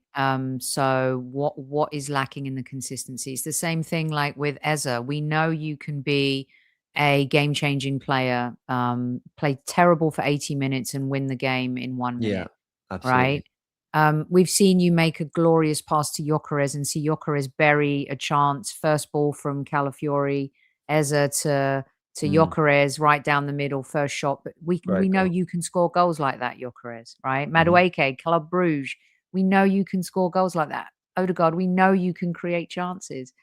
So what is lacking in the consistency? It's the same thing like with Eza. We know you can be a game-changing player, play terrible for 80 minutes and win the game in 1 Yeah. minute, right? Absolutely. We've seen you make a glorious pass to Gyökeres and see Gyökeres bury a chance. First ball from Calafiori, Eza to Gyökeres right down the middle, first shot. But we know you can score goals like that, Gyökeres, right? Madueke, Club Brugge, we know you can score goals like that. Odegaard, we know you can create chances.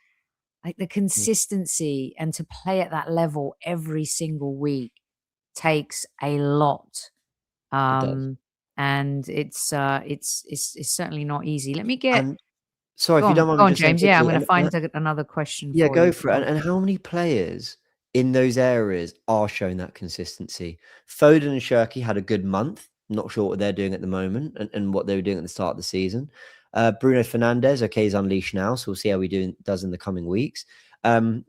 Like the consistency and to play at that level every single week takes a lot. It does. And it's certainly not easy. Let me get. And sorry, Go if you on, don't mind go me on, just saying James. Yeah, I'm quickly, going to find another question yeah, for go you. for it. And how many players in those areas are showing that consistency? Foden and Shirky had a good month. Not sure what they're doing at the moment and what they were doing at the start of the season. Bruno Fernandes, okay, is unleashed now, so we'll see how he does in the coming weeks.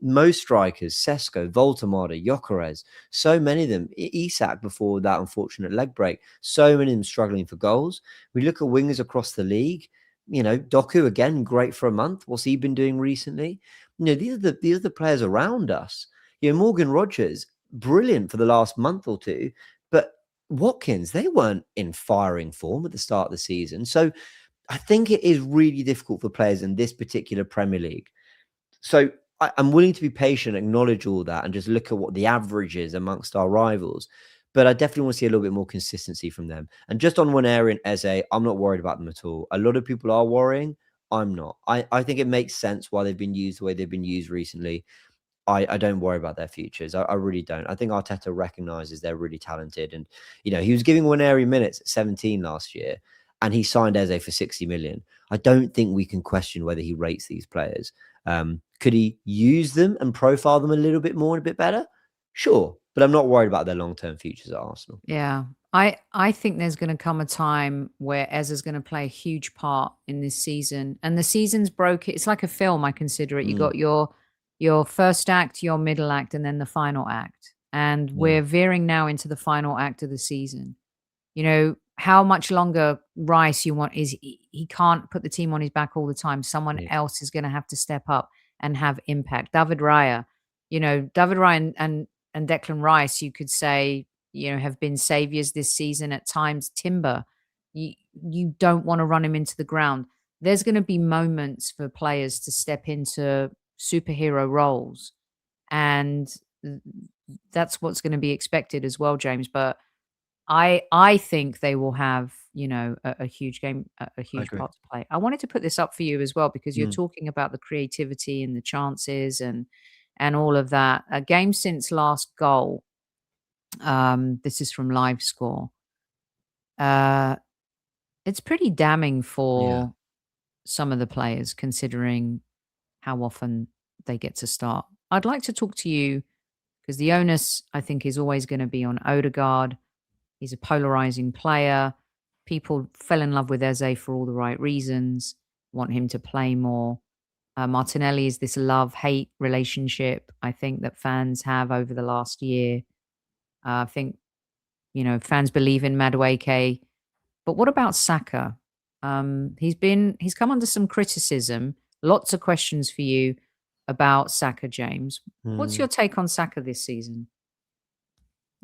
Most strikers, Sesko, Voltemada, Gyökeres, so many of them, Isak before that unfortunate leg break, so many of them struggling for goals. We look at wingers across the league, Doku, again, great for a month. What's he been doing recently? These are the players around us. Morgan Rogers, brilliant for the last month or two, but Watkins, they weren't in firing form at the start of the season. So I think it is really difficult for players in this particular Premier League. So I'm willing to be patient, acknowledge all that, and just look at what the average is amongst our rivals. But I definitely want to see a little bit more consistency from them. And just on one area in Eze, I'm not worried about them at all. A lot of people are worrying. I'm not. I think it makes sense why they've been used the way they've been used recently. I don't worry about their futures. I really don't. I think Arteta recognizes they're really talented. And, he was giving one area minutes at 17 last year and he signed Eze for 60 million. I don't think we can question whether he rates these players. Could he use them and profile them a little bit more and a bit better? Sure. But I'm not worried about their long-term futures at Arsenal. Yeah. I think there's going to come a time where Eza's going to play a huge part in this season. And the season's broken. It's like a film, I consider it. You got your first act, your middle act, and then the final act. And we're veering now into the final act of the season. How much longer Rice you want is he can't put the team on his back all the time. Someone else is going to have to step up and have impact. David Raya and Declan Rice, you could say, have been saviors this season at times. Timber, you don't want to run him into the ground. There's going to be moments for players to step into superhero roles, and that's what's going to be expected as well, James. But I think they will have, a huge game, a huge part to play. I wanted to put this up for you as well because you're talking about the creativity and the chances and all of that. A game since last goal. This is from Live Score. It's pretty damning for some of the players considering how often they get to start. I'd like to talk to you because the onus, I think, is always going to be on Odegaard. He's a polarizing player. People fell in love with Eze for all the right reasons, want him to play more. Martinelli is this love-hate relationship, I think, that fans have over the last year. I think, fans believe in Madueke. But what about Saka? He's come under some criticism. Lots of questions for you about Saka, James. What's your take on Saka this season?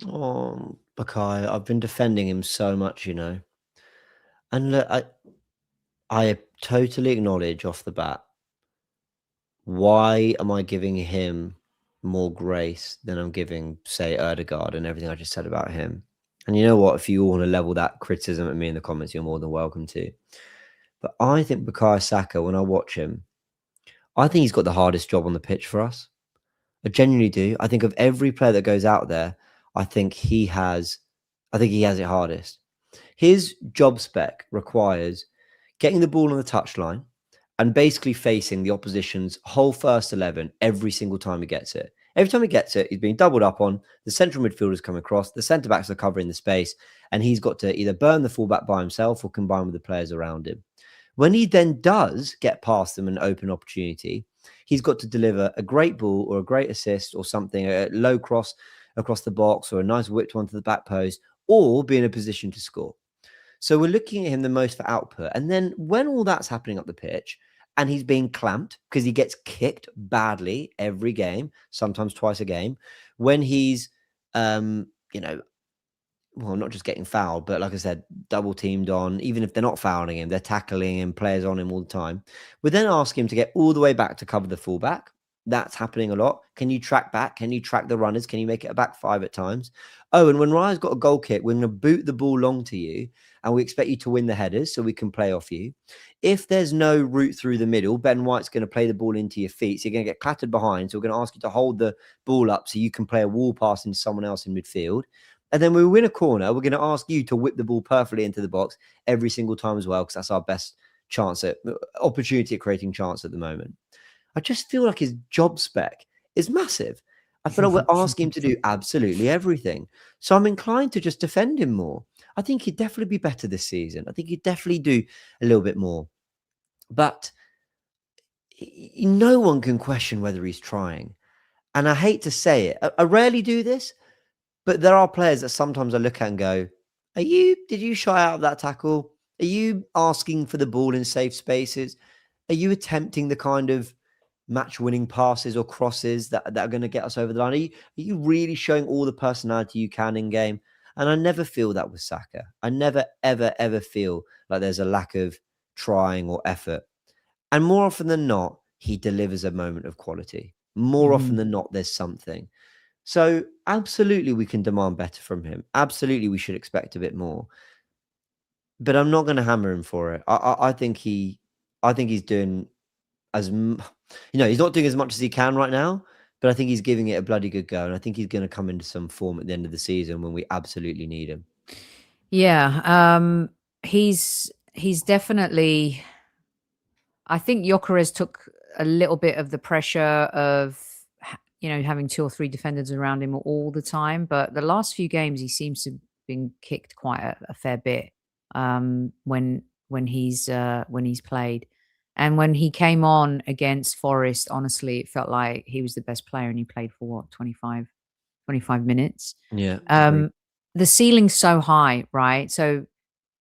Oh, Bakai, I've been defending him so much, And look, I totally acknowledge off the bat, why am I giving him more grace than I'm giving, say, Odegaard and everything I just said about him? And you know what? If you want to level that criticism at me in the comments, you're more than welcome to. But I think Bukayo Saka, when I watch him, I think he's got the hardest job on the pitch for us. I genuinely do. I think of every player that goes out there, I think he has it hardest. His job spec requires getting the ball on the touchline and basically facing the opposition's whole first 11 every single time he gets it. Every time he gets it, he's being doubled up on. The central midfielders come across. The centre-backs are covering the space. And he's got to either burn the fullback by himself or combine with the players around him. When he then does get past them an open opportunity, he's got to deliver a great ball or a great assist or something, a low cross across the box or a nice whipped one to the back post, or be in a position to score. So we're looking at him the most for output. And then when all that's happening up the pitch and he's being clamped because he gets kicked badly every game, sometimes twice a game, when he's, when well, not just getting fouled, but like I said, double teamed on. Even if they're not fouling him, they're tackling him, players on him all the time. We then ask him to get all the way back to cover the fullback. That's happening a lot. Can you track back? Can you track the runners? Can you make it a back five at times? Oh, and when Raya's got a goal kick, we're going to boot the ball long to you, and we expect you to win the headers so we can play off you. If there's no route through the middle, Ben White's going to play the ball into your feet. So you're going to get clattered behind. So we're going to ask you to hold the ball up so you can play a wall pass into someone else in midfield. And then when we win a corner, we're going to ask you to whip the ball perfectly into the box every single time as well, because that's our best chance at opportunity at creating chance at the moment. I just feel like his job spec is massive. I feel like we're asking him to do absolutely everything. So I'm inclined to just defend him more. I think he'd definitely be better this season. I think he'd definitely do a little bit more. But no one can question whether he's trying. And I hate to say it. I rarely do this, but there are players that sometimes I look at and go, did you shy out of that tackle? Are you asking for the ball in safe spaces? Are you attempting the kind of match-winning passes or crosses that are going to get us over the line? Are you really showing all the personality you can in game? And I never feel that with Saka. I never, ever, ever feel like there's a lack of trying or effort. And more often than not, he delivers a moment of quality. More often than not, there's something. So absolutely, we can demand better from him. Absolutely, we should expect a bit more. But I'm not going to hammer him for it. I think he's doing he's not doing as much as he can right now, but I think he's giving it a bloody good go. And I think he's going to come into some form at the end of the season when we absolutely need him. Yeah. He's definitely, I think Gyökeres took a little bit of the pressure of, having 2 or 3 defenders around him all the time. But the last few games, he seems to have been kicked quite a fair bit when he's played. And when he came on against Forest, honestly, it felt like he was the best player, and he played for 25 minutes. Yeah. The ceiling's so high, right? So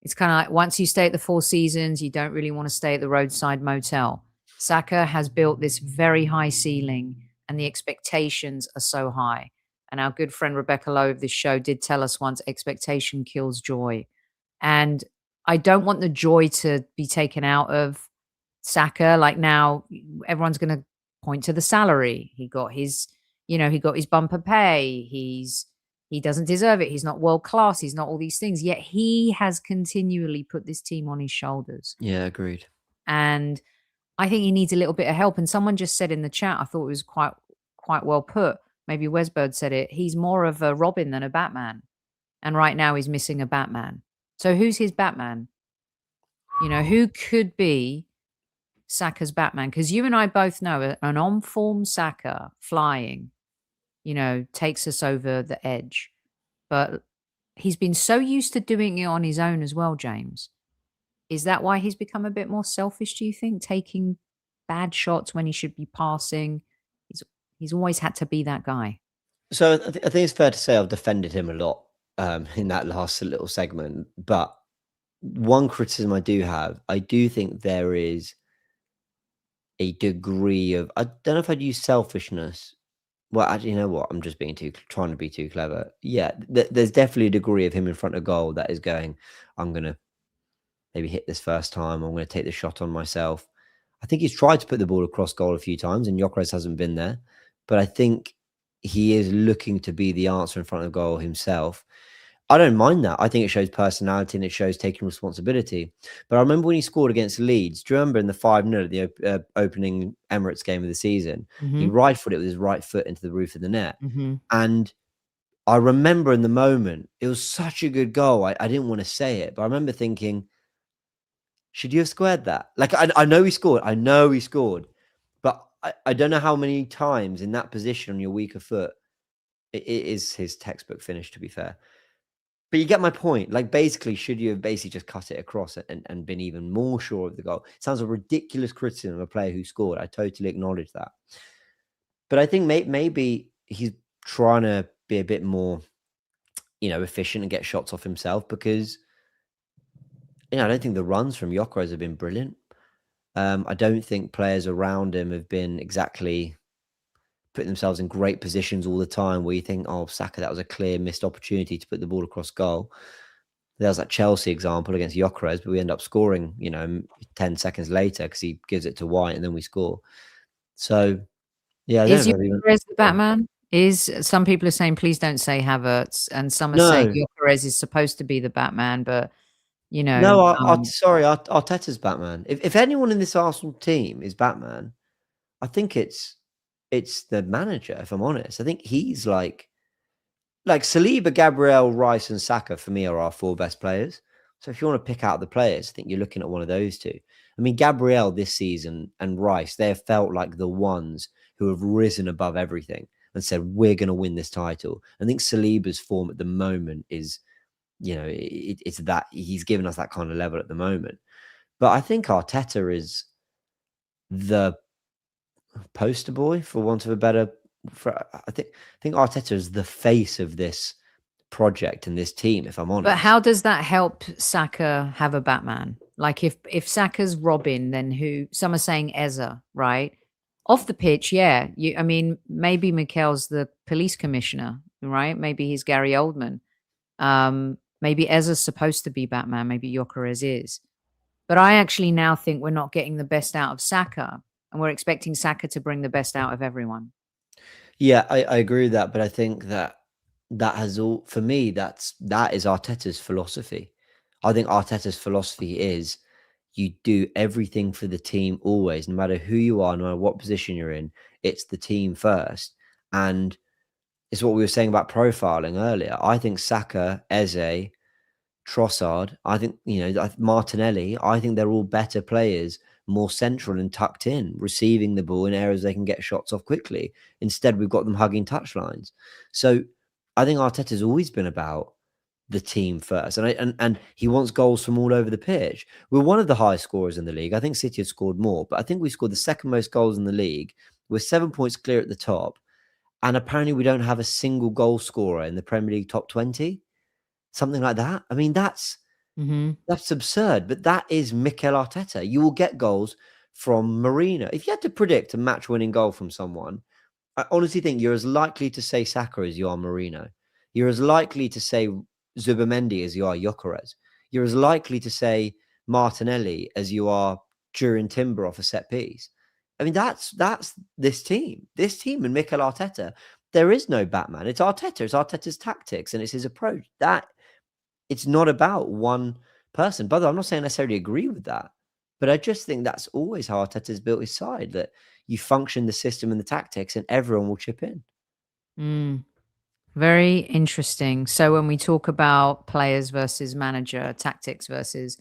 it's kind of like once you stay at the Four Seasons, you don't really want to stay at the roadside motel. Saka has built this very high ceiling, and the expectations are so high. And our good friend Rebecca Lowe of this show did tell us once, expectation kills joy. And I don't want the joy to be taken out of Saka. Like now, everyone's going to point to the salary. He got his bumper pay. He doesn't deserve it. He's not world class. He's not all these things. Yet he has continually put this team on his shoulders. Yeah, agreed. And I think he needs a little bit of help. And someone just said in the chat, I thought it was quite well put. Maybe Wesbird said it. He's more of a Robin than a Batman. And right now he's missing a Batman. So who's his Batman? Who could be Saka's Batman? Because you and I both know an on-form Saka flying, takes us over the edge. But he's been so used to doing it on his own as well, James. Is that why he's become a bit more selfish, do you think? Taking bad shots when he should be passing. He's always had to be that guy. So I think it's fair to say I've defended him a lot in that last little segment. But one criticism I do think there is a degree of, I don't know if I'd use selfishness. Well, actually, you know what? I'm just trying to be too clever. Yeah, there's definitely a degree of him in front of goal that is going, I'm going to maybe hit this first time. I'm going to take the shot on myself. I think he's tried to put the ball across goal a few times, and Gyökeres hasn't been there. But I think he is looking to be the answer in front of goal himself. I don't mind that. I think it shows personality and it shows taking responsibility. But I remember when he scored against Leeds, do you remember in the 5-0 at the opening Emirates game of the season? He right-footed it with his right foot into the roof of the net. And I remember in the moment, it was such a good goal. I didn't want to say it, but I remember thinking, should you have squared that? Like, I know he scored. But I don't know how many times in that position on your weaker foot, it is his textbook finish, to be fair. But you get my point. Like, basically, should you have basically just cut it across and been even more sure of the goal? It sounds a ridiculous criticism of a player who scored. I totally acknowledge that. But I think maybe he's trying to be a bit more, efficient and get shots off himself because, I don't think the runs from Gyökeres have been brilliant. I don't think players around him have been exactly putting themselves in great positions all the time where you think, oh, Saka, that was a clear missed opportunity to put the ball across goal. There was that Chelsea example against Gyökeres, but we end up scoring, 10 seconds later because he gives it to White and then we score. So, yeah, I don't Is know. Even, Gyökeres the Batman? Some people are saying, please don't say Havertz, and some are saying no, Gyökeres is supposed to be the Batman, but no, sorry, Arteta's Batman. If anyone in this Arsenal team is Batman, I think it's the manager, if I'm honest. I think he's like Saliba, Gabriel, Rice, and Saka for me are our 4 best players. So if you want to pick out the players, I think you're looking at one of those 2. I mean, Gabriel this season and Rice, they have felt like the ones who have risen above everything and said, we're going to win this title. I think Saliba's form at the moment is, it's that he's given us that kind of level at the moment. But I think Arteta is the poster boy, for want of a better. I think Arteta is the face of this project and this team, if I'm honest. But how does that help Saka have a Batman? Like if Saka's Robin, then who? Some are saying Eza, right? Off the pitch, yeah. I mean, maybe Mikel's the police commissioner, right? Maybe he's Gary Oldman. Maybe Eza's supposed to be Batman. Maybe Gyökeres is. But I actually now think we're not getting the best out of Saka, and we're expecting Saka to bring the best out of everyone. Yeah, I agree with that, but I think that has all, for me, that is Arteta's philosophy. I think Arteta's philosophy is you do everything for the team always, no matter who you are, no matter what position you're in, it's the team first. And it's what we were saying about profiling earlier. I think Saka, Eze, Trossard, I think, Martinelli, I think they're all better players, more central and tucked in, receiving the ball in areas they can get shots off quickly. Instead, we've got them hugging touchlines. So I think Arteta's always been about the team first. And he wants goals from all over the pitch. We're one of the highest scorers in the league. I think City have scored more, but I think we scored the second most goals in the league. We're 7 points clear at the top. And apparently we don't have a single goal scorer in the Premier League top 20. Something like that. I mean, that's absurd, but that is Mikel Arteta. You will get goals from Marino. If you had to predict a match-winning goal from someone, I honestly think you're as likely to say Saka as you are Marino. You're as likely to say Zubimendi as you are Gyökeres. You're as likely to say Martinelli as you are Jurriën Timber off a set piece. I mean, that's this team. This team and Mikel Arteta, there is no Batman. It's Arteta. It's Arteta's tactics and it's his approach. That it's not about one person. But I'm not saying I necessarily agree with that. But I just think that's always how Arteta's built his side, that you function the system and the tactics and everyone will chip in. Very interesting. So when we talk about players versus manager, tactics versus,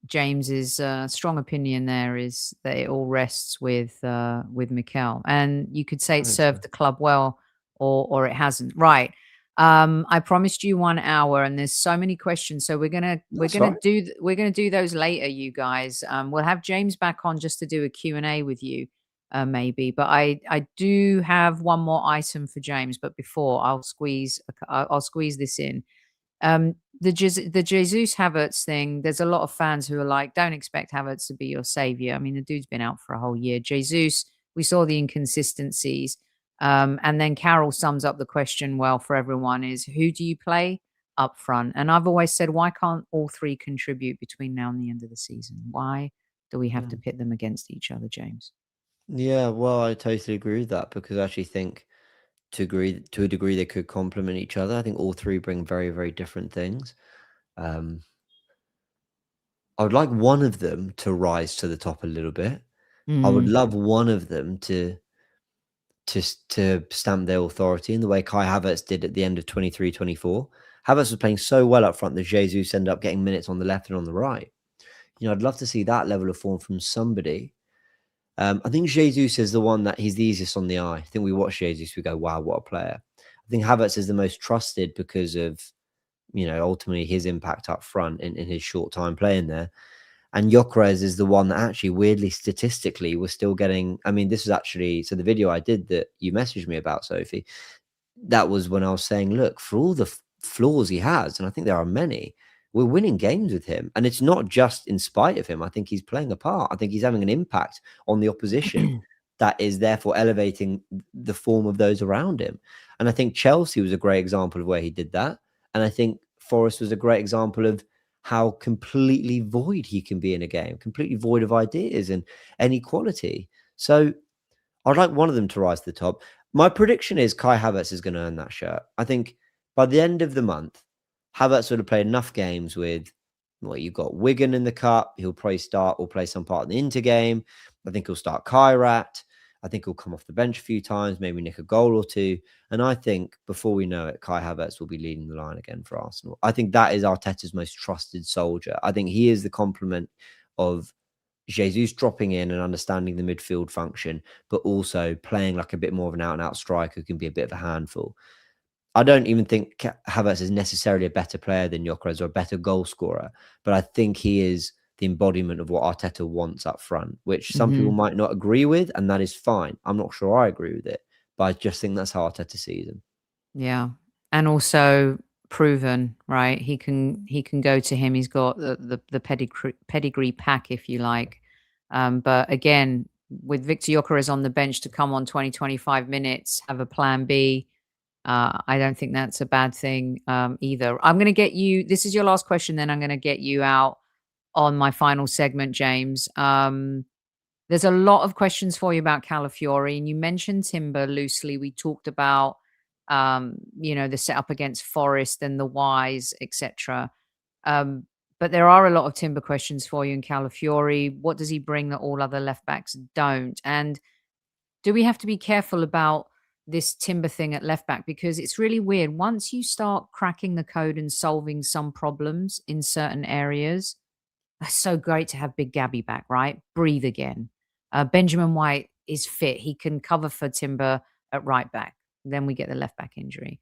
James's strong opinion there is that it all rests with Mikel. And you could say it served the club well or it hasn't. Right. I promised you 1 hour and there's so many questions. So we're gonna do those later, you guys. We'll have James back on just to do a Q&A with you, maybe. But I do have one more item for James. But before I'll squeeze this in. The Jesus Havertz thing, there's a lot of fans who are like, don't expect Havertz to be your savior. I mean, the dude's been out for a whole year. Jesus, we saw the inconsistencies. And then Carol sums up the question well for everyone is, who do you play up front? And I've always said, why can't all 3 contribute between now and the end of the season? Why do we have to pit them against each other, James? Yeah, well, I totally agree with that because I actually think to a degree they could complement each other. I think all 3 bring very, very different things. I would like one of them to rise to the top a little bit. I would love one of them to stamp their authority in the way Kai Havertz did at the end of 23-24. Havertz was playing so well up front that Jesus ended up getting minutes on the left and on the right. I'd love to see that level of form from somebody. I think Jesus is the one that he's the easiest on the eye. I think we watch Jesus, we go, wow, what a player. I think Havertz is the most trusted because of, ultimately his impact up front in his short time playing there. And Gyökeres is the one that actually, weirdly, statistically, was still getting. I mean, this was actually, so the video I did that you messaged me about, Sophie, that was when I was saying, look, for all the flaws he has, and I think there are many, we're winning games with him. And it's not just in spite of him. I think he's playing a part. I think he's having an impact on the opposition. that is therefore elevating the form of those around him. And I think Chelsea was a great example of where he did that. And I think Forest was a great example of how completely void he can be in a game, completely void of ideas and any quality. So I'd like one of them to rise to the top. My prediction is Kai Havertz is going to earn that shirt. I think by the end of the month, Havertz would have played enough games with, well, you've got Wigan in the cup. He'll probably start or play some part in the Inter game. I think he'll start Kairat. I think he'll come off the bench a few times, maybe nick a goal or two. And I think before we know it, Kai Havertz will be leading the line again for Arsenal. I think that is Arteta's most trusted soldier. I think he is the complement of Jesus dropping in and understanding the midfield function, but also playing like a bit more of an out-and-out striker who can be a bit of a handful. I don't even think Havertz is necessarily a better player than Gyökeres or a better goal scorer, but I think he is the embodiment of what Arteta wants up front, which some people might not agree with, and that is fine. I'm not sure I agree with it, but I just think that's how Arteta sees him. Yeah. And also proven, right? He can go to him. He's got the pedigree pack, if you like. But again, with Victor Gyökeres on the bench to come on 20, 25 minutes, have a plan B. I don't think that's a bad thing either. I'm going to get you, this is your last question, then I'm going to get you out on my final segment, James. There's a lot of questions for you about Calafiori, and you mentioned Timber loosely. We talked about, the setup against Forest and the whys, etc. But there are a lot of Timber questions for you in Calafiori. What does he bring that all other left backs don't? And do we have to be careful about this Timber thing at left back? Because it's really weird. Once you start cracking the code and solving some problems in certain areas, it's so great to have Big Gabby back, right? Breathe again. Benjamin White is fit. He can cover for Timber at right back. Then we get the left back injury.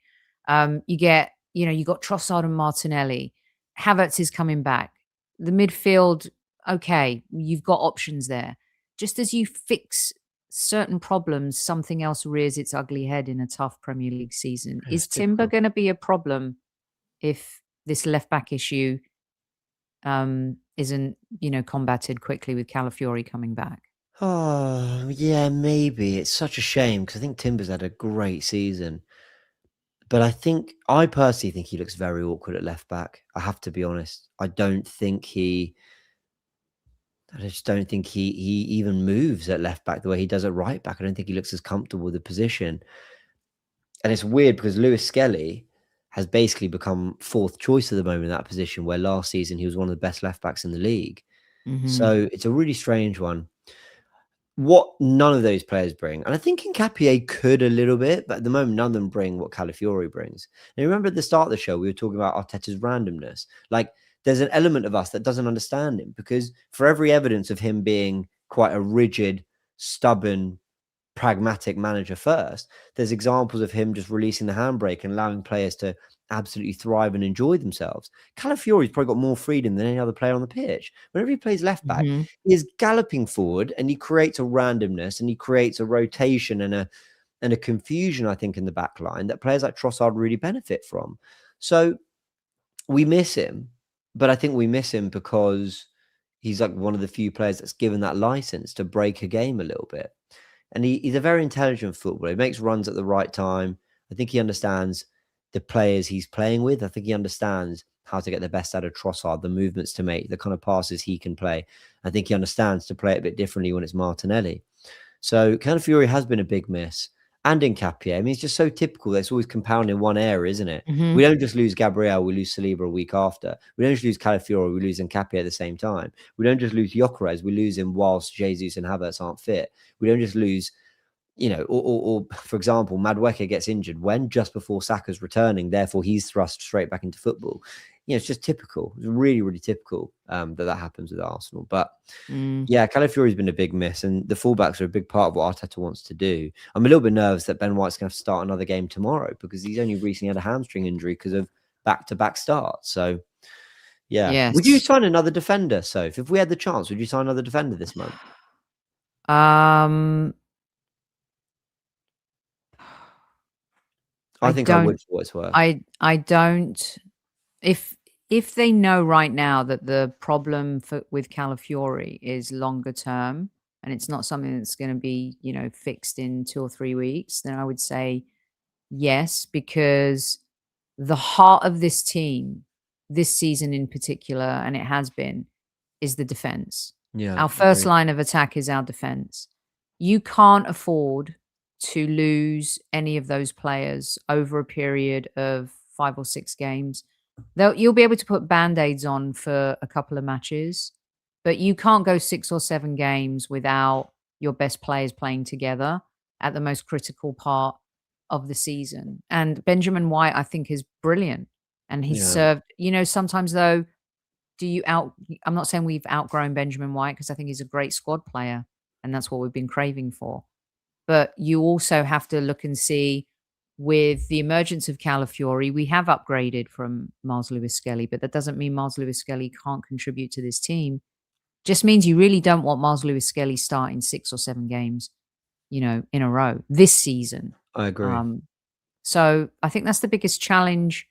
You got Trossard and Martinelli. Havertz is coming back. The midfield, okay, you've got options there. Just as you fix certain problems, something else rears its ugly head in a tough Premier League season. Is Timber going to be a problem if this left back issue isn't, combated quickly with Calafiori coming back? Oh, yeah, maybe. It's such a shame because I think Timber's had a great season. But I personally think he looks very awkward at left back. I have to be honest. I just don't think he even moves at left back the way he does at right back. I don't think he looks as comfortable with the position. And it's weird because Lewis Skelly has basically become fourth choice at the moment in that position, where last season he was one of the best left backs in the league. So it's a really strange one. What none of those players bring, and I think Nketiah could a little bit, but at the moment none of them bring what Calafiori brings. Now, remember at the start of the show we were talking about Arteta's randomness. Like, there's an element of us that doesn't understand him, because for every evidence of him being quite a rigid, stubborn, pragmatic manager first, there's examples of him just releasing the handbrake and allowing players to absolutely thrive and enjoy themselves. Calafiori's probably got more freedom than any other player on the pitch. Whenever he plays left back, he is galloping forward and he creates a randomness and he creates a rotation and a confusion, I think, in the back line that players like Trossard really benefit from. So we miss him, but I think we miss him because he's like one of the few players that's given that license to break a game a little bit. And he's a very intelligent footballer. He makes runs at the right time. I think he understands the players he's playing with. I think he understands how to get the best out of Trossard, the movements to make, the kind of passes he can play. I think he understands to play it a bit differently when it's Martinelli. So Calafiori has been a big miss. And Nketiah, I mean, it's just so typical. It's always compounded in one area, isn't it? We don't just lose Gabriel, we lose Saliba a week after. We don't just lose Calafiori, we lose Nketiah at the same time. We don't just lose Gyökeres, we lose him whilst Jesus and Havertz aren't fit. We don't just lose, or for example, Madueke gets injured when? Just before Saka's returning. Therefore, he's thrust straight back into football. It's just typical. It's really, really typical that happens with Arsenal. But yeah, Calafiori's been a big miss, and the fullbacks are a big part of what Arteta wants to do. I'm a little bit nervous that Ben White's going to have to start another game tomorrow because he's only recently had a hamstring injury because of back-to-back starts. So, yeah. Yes. Would you sign another defender, Soph? If we had the chance, would you sign another defender this month? I think I would, for what it's worth. I don't. If they know right now that the problem with Calafiori is longer term, and it's not something that's going to be, fixed in 2 or 3 weeks, then I would say yes, because the heart of this team, this season in particular, and it has been, is the defense. Yeah, Our first agreed. line of attack is our defense. You can't afford to lose any of those players over a period of 5 or 6 games. You'll be able to put band-aids on for a couple of matches, but you can't go 6 or 7 games without your best players playing together at the most critical part of the season. And Benjamin White, I think, is brilliant. And he's Yeah. served, sometimes though, I'm not saying we've outgrown Benjamin White, because I think he's a great squad player and that's what we've been craving for. But you also have to look and see, with the emergence of Calafiori, we have upgraded from Miles Lewis-Skelly, but that doesn't mean Miles Lewis-Skelly can't contribute to this team. Just means you really don't want Miles Lewis-Skelly starting 6 or 7 games, in a row this season. I agree. So I think that's the biggest challenge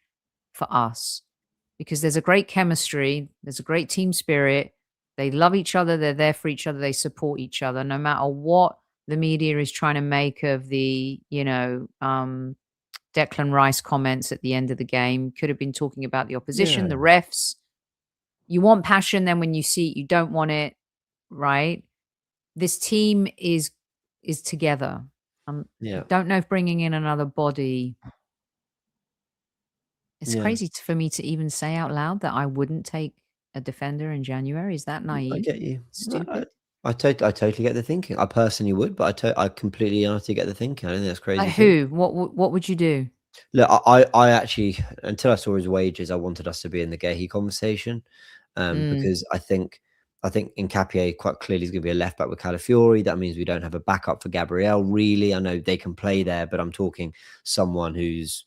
for us, because there's a great chemistry, there's a great team spirit. They love each other, they're there for each other, they support each other, no matter what the media is trying to make of the, Declan Rice comments at the end of the game. Could have been talking about the opposition, the refs. You want passion, then when you see it, you don't want it, right? This team is together. Yeah. Don't know if bringing in another body. It's crazy for me to even say out loud that I wouldn't take a defender in January. Is that naive? I get you. Stupid? I totally get the thinking. I personally would, but I completely honestly get the thinking. I don't think that's crazy. Like who? What would you do? Look, I actually, until I saw his wages, I wanted us to be in the Gahey conversation, because I think Nketiah quite clearly is going to be a left back with Calafiori. That means we don't have a backup for Gabriel. Really, I know they can play there, but I'm talking someone whose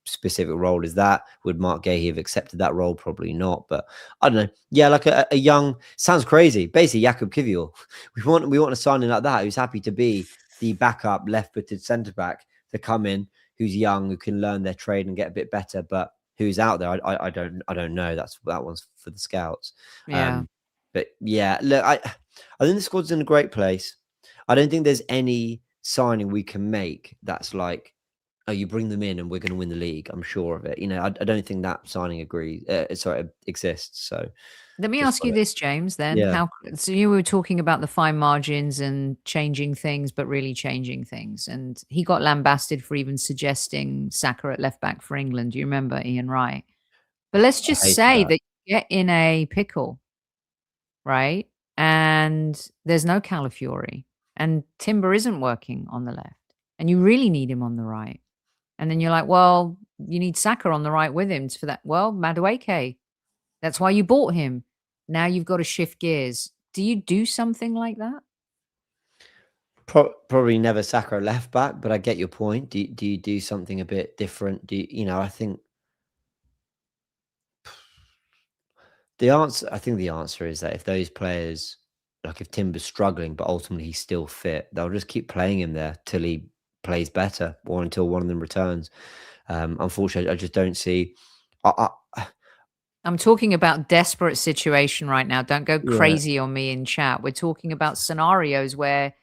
specific role is that. Would Mark Gahey have accepted that role? Probably not. But I don't know. Yeah, like a young, sounds crazy. Basically, Jakub Kivior. We want a signing like that who's happy to be the backup left-footed centre back to come in, who's young, who can learn their trade and get a bit better, but who's out there. I don't know. That one's for the scouts. Yeah. But yeah, look, I think the squad's in a great place. I don't think there's any signing we can make that's like, oh, you bring them in and we're going to win the league. I'm sure of it. I don't think that signing exists. So let me ask you this, James, then. Yeah. So you were talking about the fine margins and changing things, but really changing things. And he got lambasted for even suggesting Saka at left back for England. Do you remember, Ian Wright? But let's just say that you get in a pickle, right? And there's no Calafiori, and Timber isn't working on the left, and you really need him on the right. And then you're like, well, you need Saka on the right with him for that. Well, Madueke, that's why you bought him. Now you've got to shift gears. Do you do something like that? Probably never Saka left back, but I get your point. Do you do something a bit different? I think the answer is that if those players, like if Timber's struggling, but ultimately he's still fit, they'll just keep playing him there till he plays better or until one of them returns. Unfortunately, I just don't see. I'm talking about desperate situation right now. Don't go crazy on me in chat. We're talking about scenarios where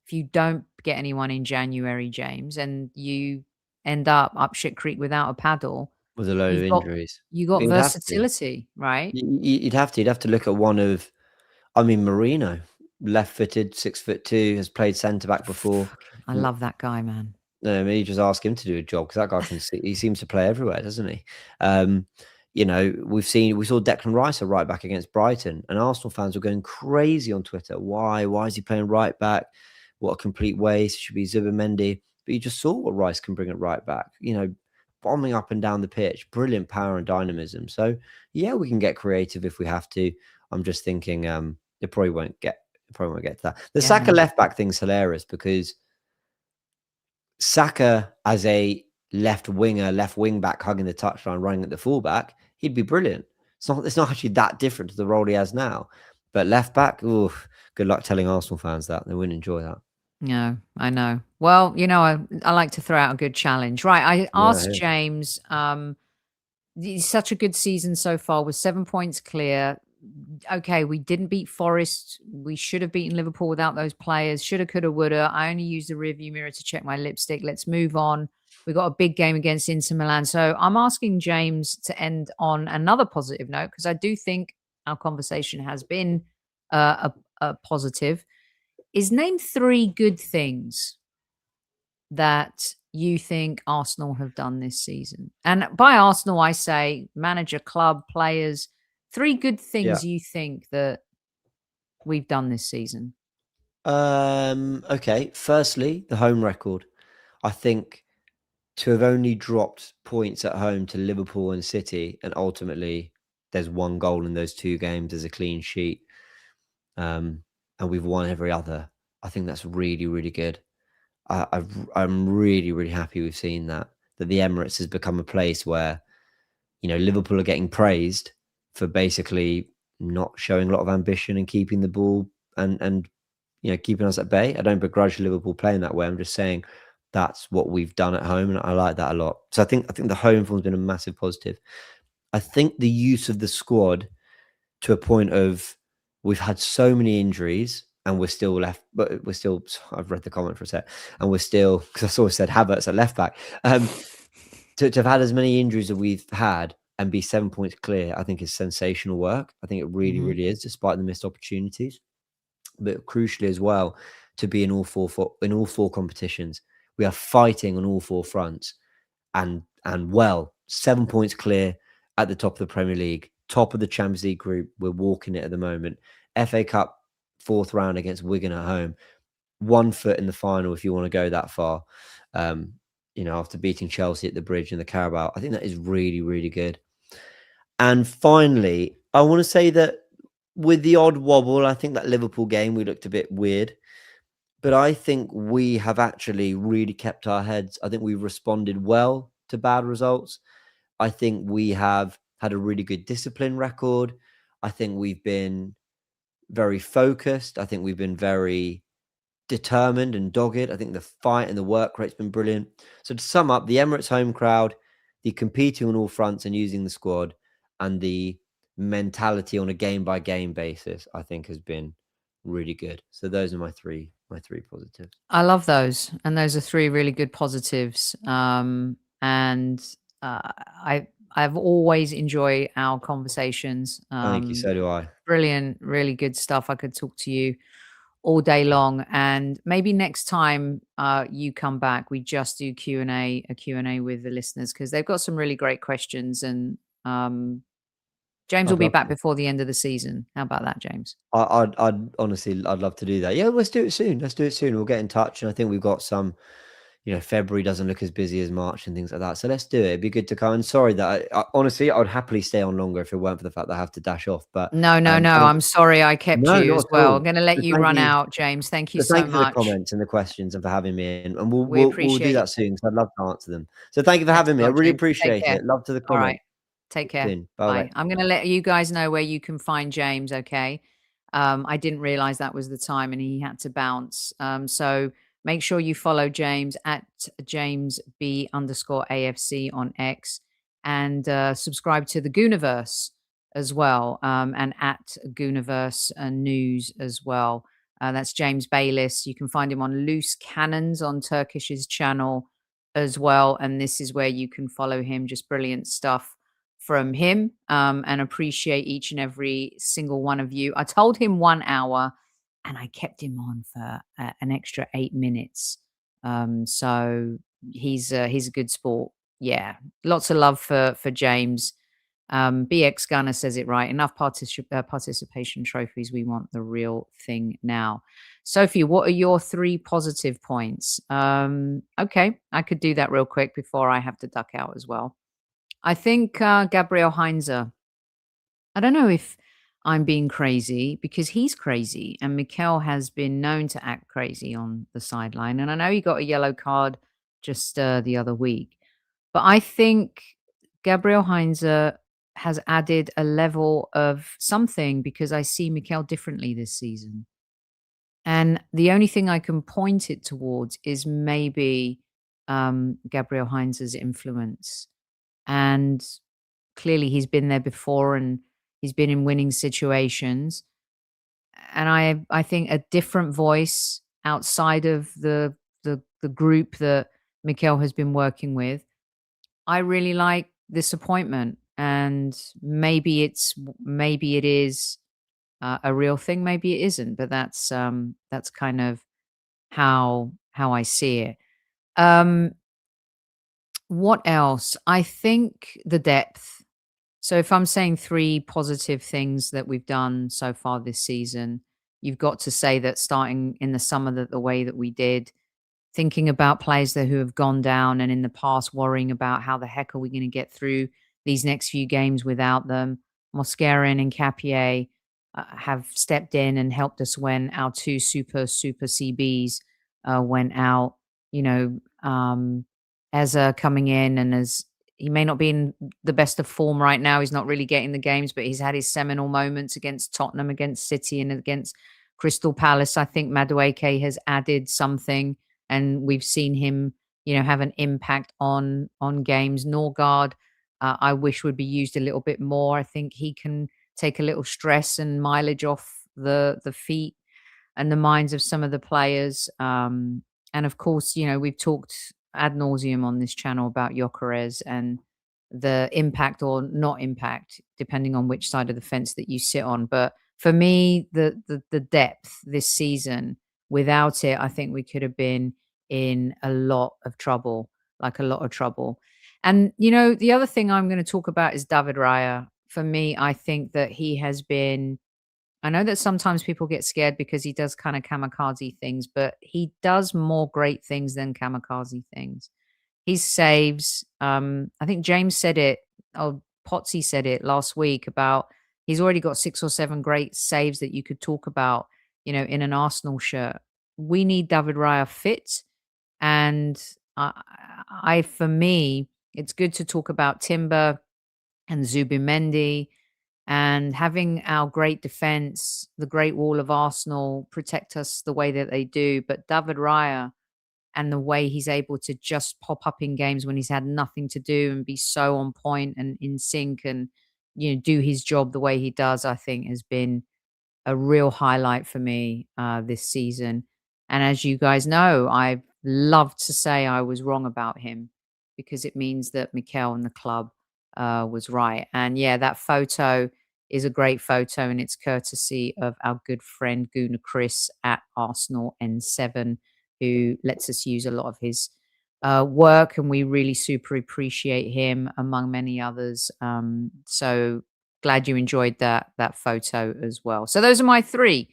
if you don't get anyone in January, James, and you end up shit creek without a paddle with a load of injuries, you got versatility, right? You'd have to look at one of, Marino, left-footed, 6'2", has played centre back before. I love that guy, man. No, maybe just ask him to do a job, because that guy can see. He seems to play everywhere, doesn't he? We saw Declan Rice right back against Brighton, and Arsenal fans were going crazy on Twitter. Why is he playing right back? What a complete waste. It should be Zubimendi. But you just saw what Rice can bring at right back. Bombing up and down the pitch, brilliant power and dynamism. So yeah, we can get creative if we have to. I'm just thinking it probably won't get to that. The Saka left back thing's hilarious, because Saka as a left wing back hugging the touchline, running at the fullback, he'd be brilliant. It's not actually that different to the role he has now. But left back, good luck telling Arsenal fans that. They wouldn't enjoy that. No, I know. Well, I like to throw out a good challenge. Right. I asked James, it's such a good season so far with 7 points clear. okay, we didn't beat Forest. We should have beaten Liverpool without those players. Shoulda, coulda, woulda. I only used the rearview mirror to check my lipstick. Let's move on. We got a big game against Inter Milan. So I'm asking James to end on another positive note, because I do think our conversation has been a positive. Is name 3 good things that you think Arsenal have done this season? And by Arsenal, I say manager, club, players. 3 good things you think that we've done this season. Okay. Firstly, the home record. I think to have only dropped points at home to Liverpool and City, and ultimately there's 1 goal in those 2 games as a clean sheet, and we've won every other. I think that's really, really good. I'm really, really happy we've seen that the Emirates has become a place where, Liverpool are getting praised for basically not showing a lot of ambition and keeping the ball and keeping us at bay. I don't begrudge Liverpool playing that way. I'm just saying that's what we've done at home, and I like that a lot. So I think the home form's been a massive positive. I think the use of the squad to a point of we've had so many injuries and we're still left, but we're still. I've read the comment for a sec, and we're still, because I sort of said Havertz at left back. To have had as many injuries as we've had and be 7 points clear, I think is sensational work. I think it really, really is, despite the missed opportunities. But crucially as well, to be in all four competitions, we are fighting on all 4 fronts, and 7 points clear at the top of the Premier League, top of the Champions League group. We're walking it at the moment. FA Cup 4th round against Wigan at home, 1 foot in the final if you want to go that far. After beating Chelsea at the Bridge in the Carabao, I think that is really, really good. And finally, I want to say that with the odd wobble, I think that Liverpool game, we looked a bit weird, but I think we have actually really kept our heads. I think we've responded well to bad results. I think we have had a really good discipline record. I think we've been very focused. I think we've been very determined and dogged. I think the fight and the work rate's been brilliant. So to sum up, the Emirates home crowd, the competing on all fronts and using the squad, and the mentality on a game by game basis, I think has been really good. So those are my three positives. I love those, and those are 3 really good positives. I've always enjoyed our conversations. Thank you. So do I. Brilliant, really good stuff. I could talk to you all day long, and maybe next time you come back, we just do a Q&A with the listeners, because they've got some really great questions, and James will be back before the end of the season. How about that, James? I'd honestly, I'd love to do that. Yeah, let's do it soon. We'll get in touch, and I think we've got some. February doesn't look as busy as March and things like that. So let's do it. It'd be good to come. And sorry that honestly, I would happily stay on longer if it weren't for the fact that I have to dash off. But no. I'm sorry I kept you as well. I'm going to let so you run out, James. Thank you so much. Thank you for the comments and the questions and for having me in. And we'll do that soon, because I'd love to answer them. So thank you for having me. I really appreciate it. Love to the comment. All right. Take care. Bye. I'm going to let you guys know where you can find James. Okay. I didn't realize that was the time and he had to bounce. So make sure you follow James at JamesB_AFC on X, and subscribe to the Gooniverse as well, and at Gooniverse News as well. That's James Bayliss. You can find him on Loose Cannons on Turkish's channel as well. And this is where you can follow him. Just brilliant stuff from him, and appreciate each and every single one of you. I told him 1 hour, and I kept him on for an extra 8 minutes. So he's a good sport. Yeah, lots of love for James. BX Gunner says it right. Enough participation trophies. We want the real thing now. Sophie, what are your 3 positive points? Okay, I could do that real quick before I have to duck out as well. I think Gabriel Heinze. I don't know if I'm being crazy, because he's crazy, and Mikel has been known to act crazy on the sideline. And I know he got a yellow card just the other week, but I think Gabriel Heinze has added a level of something, because I see Mikel differently this season. And the only thing I can point it towards is maybe Gabriel Heinze's influence. And clearly he's been there before, and He's been in winning situations. And I think a different voice outside of the group that Mikel has been working with, I really like this appointment. And maybe it is a real thing, maybe it isn't, but that's kind of how I see it. What else? I think the depth. So if I'm saying 3 positive things that we've done so far this season, you've got to say that starting in the summer the way that we did, thinking about players who have gone down and in the past worrying about how the heck are we going to get through these next few games without them. Mosquera and Capier have stepped in and helped us when our 2 super CBs went out. You know, Eza coming in, and as he may not be in the best of form right now, he's not really getting the games, but he's had his seminal moments against Tottenham, against City, and against Crystal Palace. I think Madueke has added something, and we've seen him, have an impact on games. Norgard, I wish would be used a little bit more. I think he can take a little stress and mileage off the feet and the minds of some of the players. And of course, we've talked ad nauseum on this channel about Gyökeres and the impact or not impact, depending on which side of the fence that you sit on. But for me, the depth this season, without it, I think we could have been in a lot of trouble, like a lot of trouble. And, the other thing I'm going to talk about is David Raya. For me, I think that he has been, I know that sometimes people get scared because he does kind of kamikaze things, but he does more great things than kamikaze things. His saves, I think James said it, or Potsy said it last week about he's already got 6 or 7 great saves that you could talk about, in an Arsenal shirt. We need David Raya fit. And for me, it's good to talk about Timber and Zubimendi and having our great defense, the great wall of Arsenal, protect us the way that they do. But David Raya and the way he's able to just pop up in games when he's had nothing to do and be so on point and in sync and, do his job the way he does, I think has been a real highlight for me this season. And as you guys know, I've loved to say I was wrong about him because it means that Mikel and the club was right. And yeah, that photo is a great photo, and it's courtesy of our good friend Guna Chris at Arsenal N7, who lets us use a lot of his work, and we really super appreciate him among many others. So glad you enjoyed that photo as well. So those are my 3.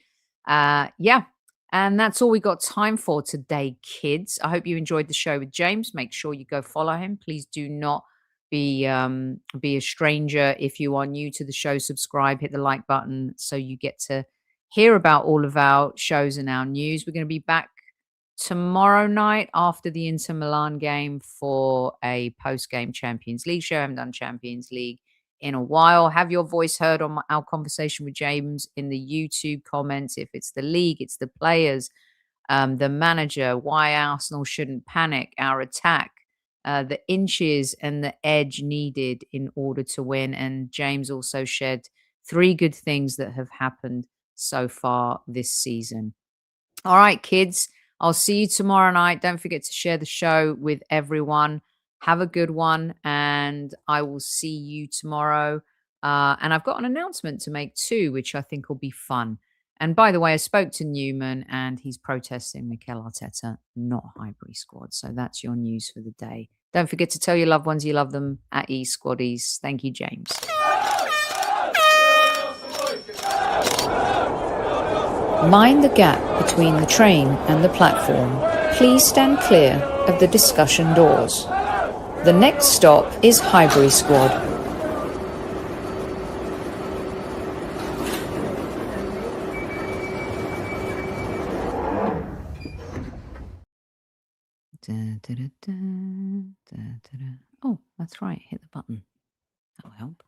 Yeah. And that's all we got time for today, kids. I hope you enjoyed the show with James. Make sure you go follow him. Please do not be a stranger. If you are new to the show, subscribe, hit the like button so you get to hear about all of our shows and our news. We're going to be back tomorrow night after the Inter Milan game for a post-game Champions League show. I haven't done Champions League in a while. Have your voice heard on our conversation with James in the YouTube comments. If it's the league, it's the players, the manager, why Arsenal shouldn't panic, our attack, the inches and the edge needed in order to win. And James also shared 3 good things that have happened so far this season. All right, kids, I'll see you tomorrow night. Don't forget to share the show with everyone. Have a good one, and I will see you tomorrow. And I've got an announcement to make too, which I think will be fun. And by the way, I spoke to Newman, and he's protesting Mikel Arteta, not Highbury Squad. So that's your news for the day. Don't forget to tell your loved ones you love them at eSquaddies. Thank you, James. Mind the gap between the train and the platform. Please stand clear of the discussion doors. The next stop is Highbury Squad. Oh, that's right. Hit the button. That'll help.